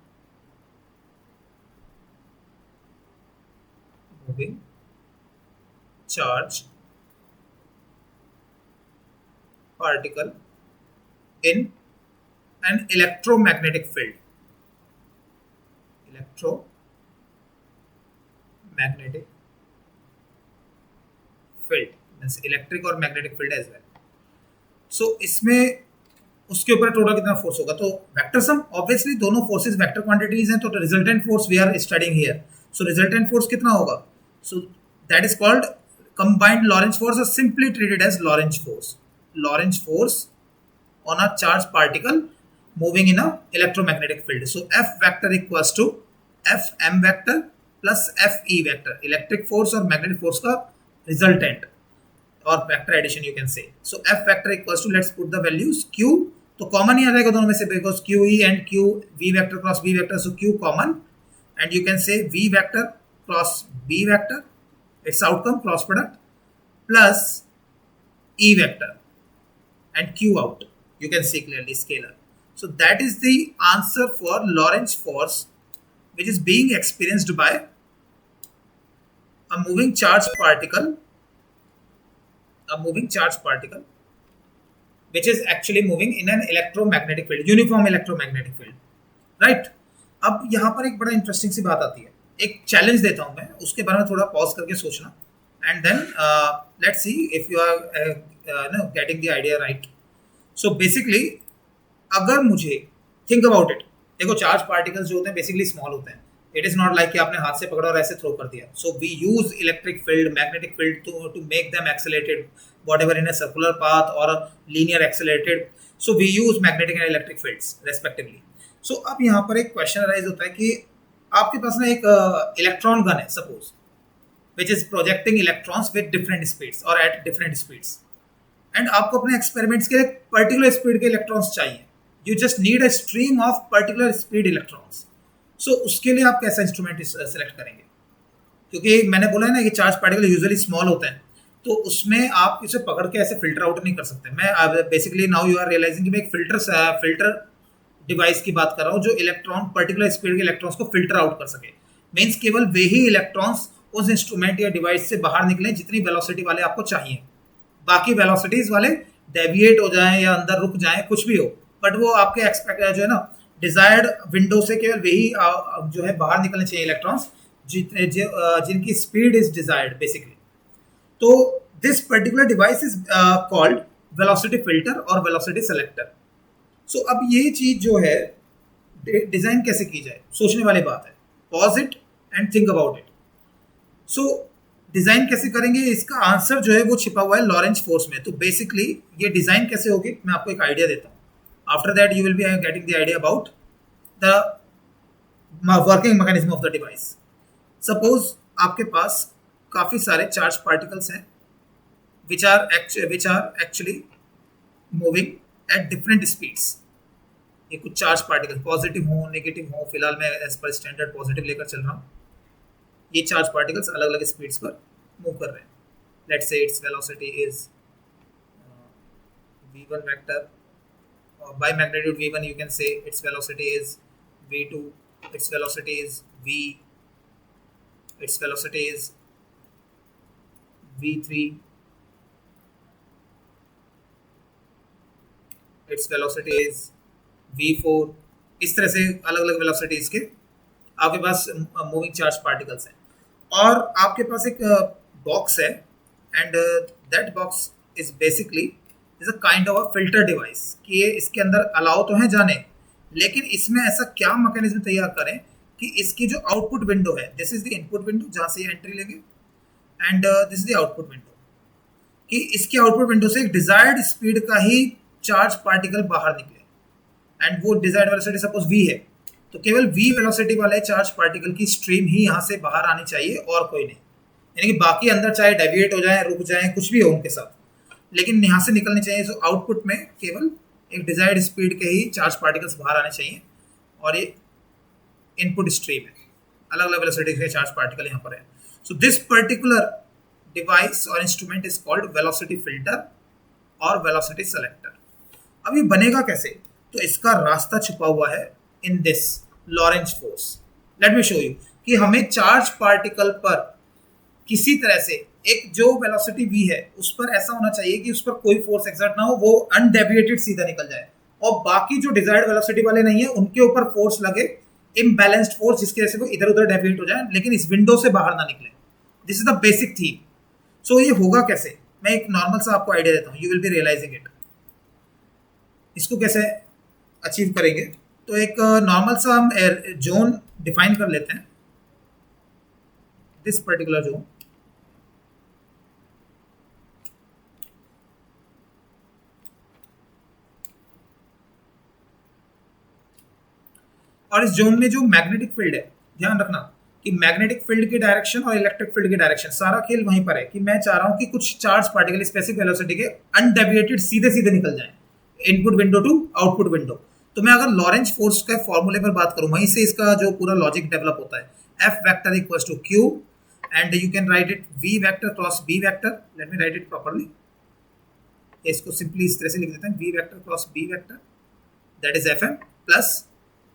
moving charge particle in an electromagnetic field, electromagnetic field means electric और magnetic field as well। so इसमें उसके ऊपर टोटल कितना फोर्स होगा, तो वेक्टर सम, ऑब्वियसली दोनों फोर्सेस वेक्टर क्वांटिटीज हैं, तो resultant force we are studying here. So resultant force कितना होगा, so that is called combined Lorentz force और simply treated as Lorentz force. Lorentz force on a charge particle moving in a electromagnetic field. So F vector equals to FM vector plus FE vector, electric force और मैग्नेटिक फोर्स का रिजल्टेंट और वेक्टर एडिशन यू कैन से। So F vector equals to, let's put the values Q, तो कॉमन ही आ जाएगा दोनों में से because QE and Q V vector cross B vector, so Q common and you can say V vector cross B vector, it's outcome cross product plus E vector and Q out, you can see clearly scalar. So that is the answer for Lorentz force which is being experienced by a moving charge particle which is actually moving in an electromagnetic field, uniform electromagnetic field, right? अब यहाँ पर एक बड़ा इंटरेस्टिंग सी बात आती है, एक चैलेंज देता हूँ मैं, उसके बारे में थोड़ा पॉज करके सोचना and then let's see if you are getting the idea right. So basically अगर मुझे थिंक अबाउट इट, देखो चार्ज पार्टिकल्स जो होते हैं बेसिकली स्मॉल होते हैं. इट इज नॉट लाइक कि आपने हाथ से पकड़ा और ऐसे थ्रो कर दिया. So we use electric field, magnetic field to make them accelerated whatever in a circular path और linear accelerated. So we use magnetic and electric fields respectively. So अब यहाँ पर एक क्वेश्चन अराइज होता है कि आपके पास ना एक इलेक्ट्रॉन गन है suppose, which is projecting electrons with different speeds और एट डिफरेंट स्पीड्स, एंड आपको अपने एक्सपेरिमेंट्स के लिए पर्टिकुलर स्पीड के इलेक्ट्रॉन्स चाहिए. You just need a stream of particular speed electrons. So उसके लिए आप कैसा इंस्ट्रूमेंट सेलेक्ट करेंगे? क्योंकि मैंने बोला है ना कि चार्ज पार्टिकल यूजुअली स्मॉल होते हैं, तो उसमें आप इसे पकड़ के ऐसे फिल्टर आउट नहीं कर सकते. मैं basically now you are realizing कि मैं एक फिल्टर डिवाइस की बात कर रहा हूँ जो इलेक्ट्रॉन पर्टिकुलर स्पीड के इलेक्ट्रॉन्स को फिल्टर आउट कर सके. मीन्स केवल वे ही इलेक्ट्रॉन्स उस इंस्ट्रूमेंट या डिवाइस से बाहर निकले जितनी वेलोसिटी वाले आपको चाहिए. बाकी वेलोसिटीज वाले डेविएट हो जाएं या अंदर रुक जाएं, कुछ भी हो, बट वो आपके एक्सपेक्ट जो है ना डिजायर्ड विंडो से केवल वही जो है बाहर निकलने चाहिए इलेक्ट्रॉन्स जिनकी स्पीड इज डिजायर्ड बेसिकली. तो this particular device is called velocity filter और वेलोसिटी सेलेक्टर. सो अब ये चीज जो है डिजाइन कैसे की जाए, सोचने वाली बात है. Pause it and think about it. So design कैसे करेंगे, इसका आंसर जो है वो छिपा हुआ है लॉरेंज फोर्स में. तो बेसिकली ये डिजाइन कैसे होगी मैं आपको एक आइडिया देता हूँ. After that you will be getting the idea about the working mechanism of the device. Suppose आपके पास काफी सारे चार्ज पार्टिकल्स हैं which are actually moving at different speeds. ये कुछ चार्ज पार्टिकल पॉजिटिव हो नेगेटिव हो, फिलहाल मैं एज पर स्टैंडर्ड पॉजिटिव लेकर चल रहा हूँ. ये चार्ज पार्टिकल्स अलग अलग स्पीड्स पर मूव कर रहे हैं. Let's say its velocity is v1 vector, by magnitude v1 you can say its velocity is v2, its velocity is v, its velocity is v3, its velocity is v4. इस तरह से अलग अलग वेलोसिटीज के आपके पास मूविंग चार्ज पार्टिकल्स हैं. और आपके पास एक बॉक्स है and that box is basically is a kind of a filter device कि ये इसके अंदर अलाउ तो है जाने, लेकिन इसमें ऐसा क्या मैकेनिज्म तैयार करें कि इसकी जो आउटपुट विंडो है, this is the input window जहाँ से ये एंट्री लेंगे and this is the output window, कि इसके आउटपुट विंडो से एक डिजायर्ड स्पीड का ही चार्ज पार्टिकल बाहर निकले एंड वो डिजायर्ड वेलोसिटी सपोज v है, तो केवल v वेलोसिटी वाले चार्ज पार्टिकल की स्ट्रीम ही यहाँ से बाहर आनी चाहिए और कोई नहीं. यानी कि बाकी अंदर चाहे डेविएट हो जाए, रुक जाए, कुछ भी हो उनके साथ, लेकिन यहाँ से निकलनी चाहिए. तो आउटपुट में केवल एक डिजायर्ड स्पीड के ही चार्ज पार्टिकल्स बाहर आने चाहिए और ये इनपुट स्ट्रीम है. अलग अलग वेलोसिटी के चार्ज पार्टिकल यहाँ पर है. सो दिस पर्टिकुलर डिवाइस और instrument is called velocity filter और वेलोसिटी सेलेक्टर. अब ये बनेगा कैसे? तो इसका रास्ता छुपा हुआ है in this Lorentz force. Let me show you कि हमें चार्ज पार्टिकल पर किसी तरह से एक जो वेलोसिटी v है उस पर ऐसा होना चाहिए कि उस पर कोई फोर्स एक्सर्ट ना हो, वो अनडेविएटेड सीधा निकल जाए, और बाकी जो डिजायर्ड वेलोसिटी वाले नहीं है उनके ऊपर फोर्स लगे, इम्बैलेंस्ड फोर्स, जिसकी वजह से वो इधर उधर डेविएट हो जाए लेकिन इस विंडो से बाहर ना निकले. This is the basic theme. So ये होगा कैसे, मैं एक नॉर्मल सा आपको आइडिया देता हूँ, you will be realizing it. इसको कैसे अचीव करेंगे? तो एक नॉर्मल सा हम जोन डिफाइन कर लेते हैं. दिस पर्टिकुलर जोन, और इस जोन में जो मैग्नेटिक फील्ड है, ध्यान रखना कि मैग्नेटिक फील्ड की डायरेक्शन और इलेक्ट्रिक फील्ड की डायरेक्शन, सारा खेल वहीं पर है कि मैं चाह रहा हूं कि कुछ चार्ज पार्टिकल स्पेसिफिक वेलोसिटी के अनडेविएटेड सीधे सीधे निकल जाएं input window to output window. तो मैं अगर लॉरेंज फोर्स के फॉर्मूले पर बात करूं, वहीं से इसका जो पूरा लॉजिक डेवलप होता है. F vector equals to Q and you can write it V vector cross B vector. Let me write it properly. इसको सिंपली इस तरह से लिख देते हैं, V vector cross B vector, that is Fm plus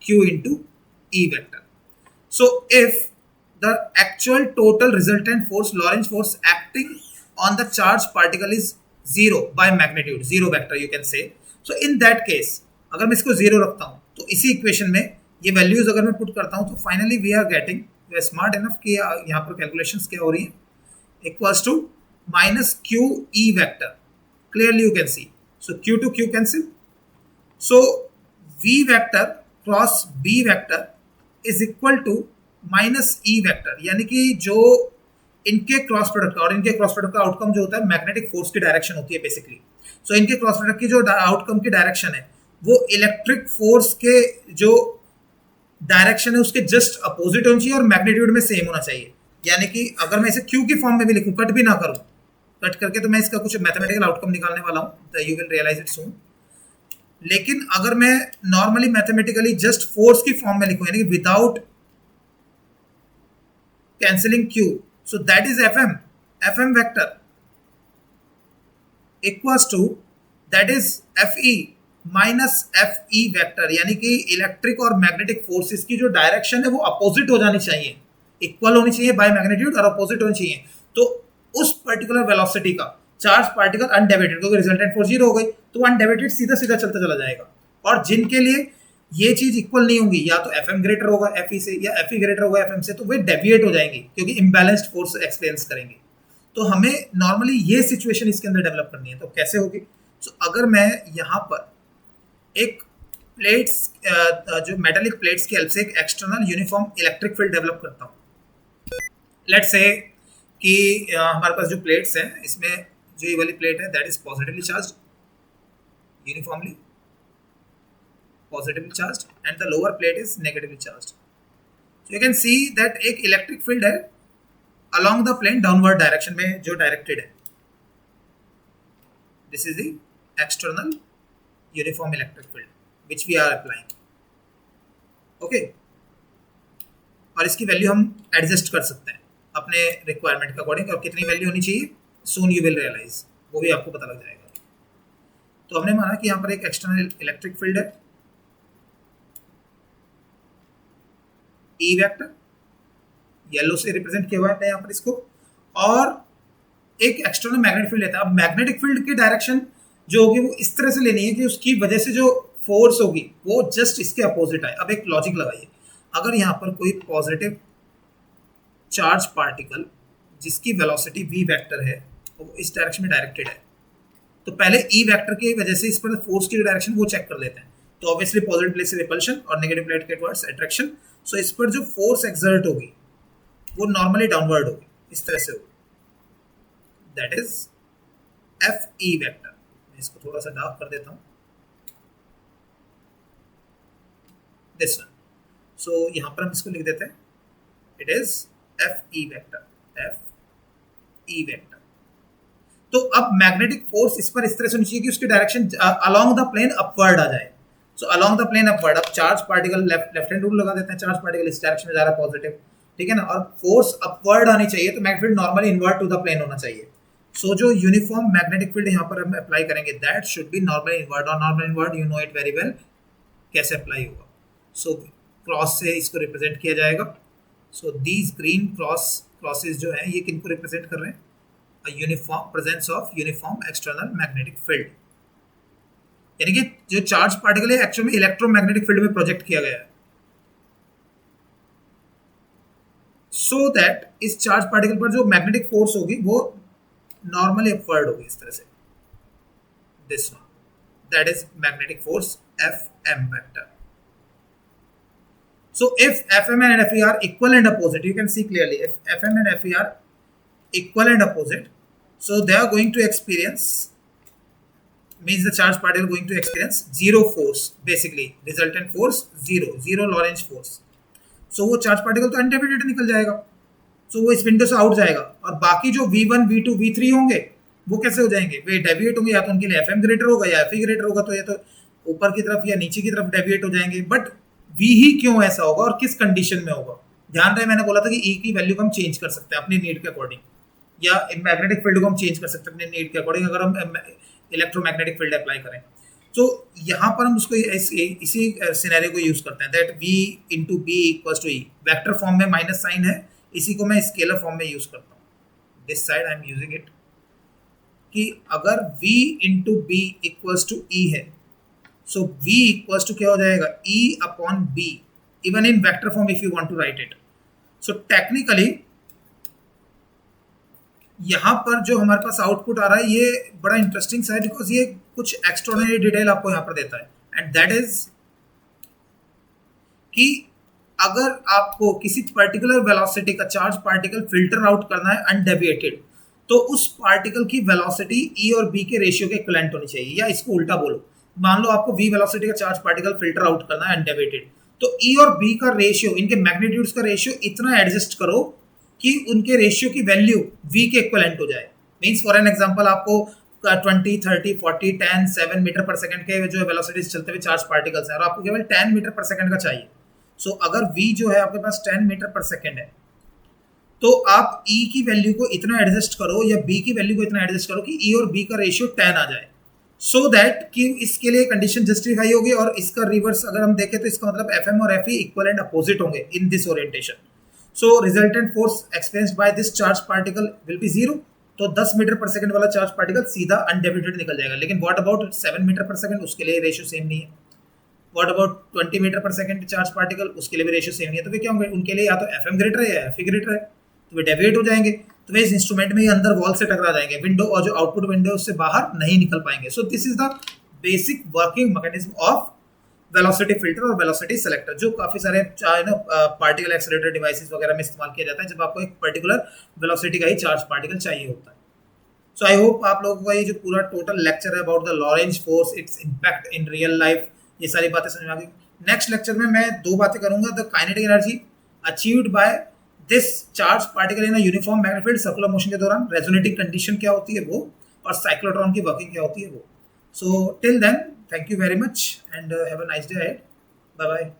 Q into E vector. So if the actual total resultant force, Lorentz force acting on the charged particle is 0 by magnitude, 0 vector you can say. So in that case, अगर मैं इसको 0 रखता हूँ तो इसी इक्वेशन में ये वैल्यूज अगर मैं पुट करता हूँ तो finally we are getting, we are smart enough कि यहाँ पर कैलकुलेशंस क्या हो रही है, equals to minus q e vector. Clearly you can see. So q to q cancel. So v vector cross b vector is equal to minus E vector, यानी कि जो इनके क्रॉस प्रोडक्ट का और इनके क्रॉस प्रोडक्ट का आउटकम जो होता है मैग्नेटिक फोर्स की डायरेक्शन होती है बेसिकली. सो इनके क्रॉस प्रोडक्ट की जो आउटकम की डायरेक्शन है वो इलेक्ट्रिक फोर्स के जो डायरेक्शन है उसके जस्ट अपोजिट होनी चाहिए और मैग्नीट्यूड में सेम होना चाहिए. यानी कि अगर मैं इसे क्यू की फॉर्म में भी लिखूं, कट भी ना करूं, कट करके तो मैं इसका कुछ मैथमेटिकल आउटकम निकालने वाला हूं, you will realize it soon. लेकिन अगर मैं नॉर्मली मैथमेटिकली जस्ट फोर्स की फॉर्म में लिखूं, यानी कि without cancelling q, so that is fm vector equals to that is fe minus fe vector, यानी कि इलेक्ट्रिक और मैग्नेटिक फोर्सेस की जो डायरेक्शन है वो अपोजिट हो जानी चाहिए, इक्वल होनी चाहिए बाय मैग्नीट्यूड और अपोजिट होनी चाहिए. तो उस पर्टिकुलर वेलोसिटी का चार्ज पार्टिकल अनडेविएटेड, क्योंकि रिजल्टेंट फोर्स 0 हो गई तो अनडेविएटेड सीधा सीधा चलता चला जाएगा. और जिनके लिए ये चीज इक्वल नहीं होंगी, या तो एफएम ग्रेटर होगा एफई से या एफई ग्रेटर होगा एफएम से, तो वे डेविएट हो जाएंगे क्योंकि इम्बैलेंस्ड फोर्स एक्सपीरियंस करेंगे. तो हमें नॉर्मली ये सिचुएशन इसके अंदर डेवलप करनी है. तो कैसे होगी? सो अगर मैं यहाँ पर एक प्लेट्स जो मेटालिक प्लेट्स की हेल्प से एक external uniform electric field develop करता हूँ. लेट्स से कि हमारे पास जो प्लेट्स हैं इसमें जो ये वाली प्लेट है that is positively charged, uniformly positively charged, and the lower plate is negatively charged. So you can see that एक electric field है along the plane downward direction में जो directed है. This is the external uniform electric field which we are applying. Okay. और इसकी वैल्यू हम एडजस्ट कर सकते हैं अपने रिक्वायरमेंट के अकॉर्डिंग, और कितनी वैल्यू होनी चाहिए soon you will realize, वो भी आपको पता लग जाएगा. तो हमने माना कि यहाँ पर एक एक्सटर्नल इलेक्ट्रिक फील्ड है ई वेक्टर, येलो से रिप्रेजेंट किया हुआ है यहाँ पर इसको, और एक एक्सटर्नल मैग्नेटिक फील्ड लेता है. अब मैग्नेटिक फील्ड की डायरेक्शन जो होगी वो इस तरह से लेनी है कि उसकी वजह से जो फोर्स होगी वो जस्ट इसके अपोजिट आए. अब एक लॉजिक लगाइए, अगर यहाँ पर कोई पॉजिटिव चार्ज पार्टिकल जिसकी वेलोसिटी v वेक्टर है वो इस डायरेक्शन में डायरेक्टेड है, तो पहले ई वेक्टर की वजह से इस पर फोर्स की डायरेक्शन वो चेक कर लेते हैं. तो ऑब्वियसली पॉजिटिव प्लेट से रिपल्शन और नेगेटिव प्लेट के टुवर्ड्स अट्रैक्शन. सो इस पर जो फोर्स एक्सर्ट होगी वो नॉर्मली डाउनवर्ड होगी, इस तरह से होगी, that is F E vector. मैं इसको थोड़ा सा डार्क कर देता हूं, दिस वन. सो यहां पर हम इसको लिख देते हैं, it is F E vector, F E vector. तो अब मैग्नेटिक फोर्स इस पर इस तरह से होनी चाहिए कि उसकी direction along the plane upward आ जाए. So along the plane upward. अब charge particle left hand rule लगा देते हैं, चार्ज पार्टिकल इस डायरेक्शन में जा रहा है पॉजिटिव, ठीक है ना, और फोर्स अपवर्ड आनी चाहिए तो magnetic field normally invert to the plane होना चाहिए. सो जो यूनिफॉर्म मैग्नेटिक फील्ड यहाँ पर हम अप्लाई करेंगे that should be normal invert. और normal invert you know it very well कैसे अप्लाई होगा. सो क्रॉस से इसको रिप्रेजेंट किया जाएगा. सो दीज ग्रीन क्रॉसेस जो है ये किनको रिप्रेजेंट कर रहे हैं? Uniform presence of uniform external magnetic field, यानी कि जो चार्ज पार्टिकल है एक्चुअल में इलेक्ट्रोमैग्नेटिक फील्ड में प्रोजेक्ट किया गया है. सो दैट इस चार्ज पार्टिकल पर जो मैग्नेटिक फोर्स होगी वो नॉर्मली अपवर्ड होगी इस तरह से, this one, that is magnetic force F M vector. So if Fm and Fe are equal and opposite, you can see clearly if Fm and Fe are equal and opposite, so they are going to experience, means the charge particle going to experience zero force, basically resultant force zero Lorentz force. So वो charge particle तो undeviated निकल जाएगा, so वो इस विंडो से आउट जाएगा. और बाकी जो V1, V2, V3 होंगे वो कैसे हो जाएंगे? वे डेविएट होंगे, या तो उनके लिए Fm ग्रेटर होगा या Fe ग्रेटर होगा, तो या तो ऊपर की तरफ या नीचे की तरफ डेविएट हो जाएंगे. बट V ही क्यों ऐसा होगा और किस कंडीशन में होगा? ध्यान रहे मैंने बोला था कि E की वैल्यू को हम चेंज कर सकते हैं अपनी नीड के अकॉर्डिंग, या मैग्नेटिक फील्ड को हम चेंज कर सकते हैं अपने नीड के अकॉर्डिंग अगर हम इलेक्ट्रोमैग्नेटिक फील्ड अप्लाई करें. तो यहाँ पर हम उसको इसी सिनेरियो को यूज करते हैं, that V into B equals to E. Vector form में माइनस साइन है, इसी को मैं स्केलर फॉर्म में यूज करता हूँ. This side I am using it कि अगर V into B equals to E है, so V equals to क्या हो जाएगा? E upon B, even in vector form if you want to write it. So technically यहाँ पर जो हमारे पास आउटपुट आ रहा है ये बड़ा इंटरेस्टिंग सा है, बिकॉज ये कुछ एक्स्ट्राऑर्डिनरी डिटेल आपको यहाँ पर देता है, एंड दैट इज कि अगर आपको किसी पर्टिकुलर वेलोसिटी का चार्ज पार्टिकल फिल्टर आउट करना है अनडेविएटेड, तो उस पार्टिकल की वेलोसिटी ई और बी के रेशियो के इक्विवेलेंट होनी चाहिए, या इसको उल्टा बोलो, मान लो आपको वी वेलोसिटी का चार्ज पार्टिकल फिल्टर आउट करना है अनडेविएटेड, तो ई और बी का रेशियो, इनके मैग्नीट्यूड्स का रेशियो इतना एडजस्ट करो कि उनके रेशियो की वैल्यू वी के इक्विवेलेंट हो जाए। मींस फॉर एन एग्जांपल आपको 20, 30, 40, 10, 7 मीटर पर सेकंड के जो वेलोसिटीज चलते हुए चार्ज पार्टिकल्स हैं और आपको केवल 10 मीटर पर सेकंड का चाहिए। सो अगर v जो है आपके पास 10 मीटर पर सेकंड है, तो आप e की वैल्यू को इतना एडजस्ट करो या b की वैल्यू को इतना एडजस्ट करो कि e और b का रेशियो 10 आ जाए, सो दैट कि इसके लिए कंडीशन जस्टिफाई होगी। और इसका रिवर्स अगर हम देखें तो इसका मतलब fm और fe इक्वल एंड अपोजिट होंगे in this orientation. So resultant force experienced by this charge particle will be 0। तो 10 मीटर पर सेकंड वाला चार्ज पार्टिकल सीधा अनडेविएटेड निकल जाएगा। लेकिन व्हाट अबाउट 7 मीटर पर सेकंड, उसके लिए रेशियो सेम नहीं है। व्हाट अबाउट 20 मीटर पर सेकंड चार्ज पार्टिकल, उसके लिए भी रेशियो सेम नहीं है। तो वे क्या होंगे, उनके लिए या तो एफएम ग्रेटर है या एफई ग्रेटर है, तो वे डेविएट हो जाएंगे। तो वे इस इंस्ट्रूमेंट में अंदर वॉल से टकरा जाएंगे, विंडो और जो आउटपुट विंडो है उससे बाहर नहीं निकल पाएंगे। सो this is the basic working mechanism of velocity filter और वेलोसिटी सेलेक्टर, जो काफी सारे पार्टिकल एक्सेलरेटर डिवाइसेस वगैरह में इस्तेमाल किया जाता है जब आपको एक पर्टिकुलर वेलोसिटी का ही चार्ज पार्टिकल चाहिए होता है। सो आई होप आप लोगों का ये जो पूरा टोटल लेक्चर है about the Lorentz force, it's impact in real life, ये सारी बातें समझ में आ गई। नेक्स्ट लेक्चर में मैं 2 बातें करूंगा, the kinetic energy achieved by this charge particle in a uniform magnetic field circular motion के दौरान, रेजोनेटिंग कंडीशन क्या होती है वो, और साइक्लोट्रॉन की वर्किंग क्या होती है वो। So till then, thank you very much and have a nice day ahead. Bye bye.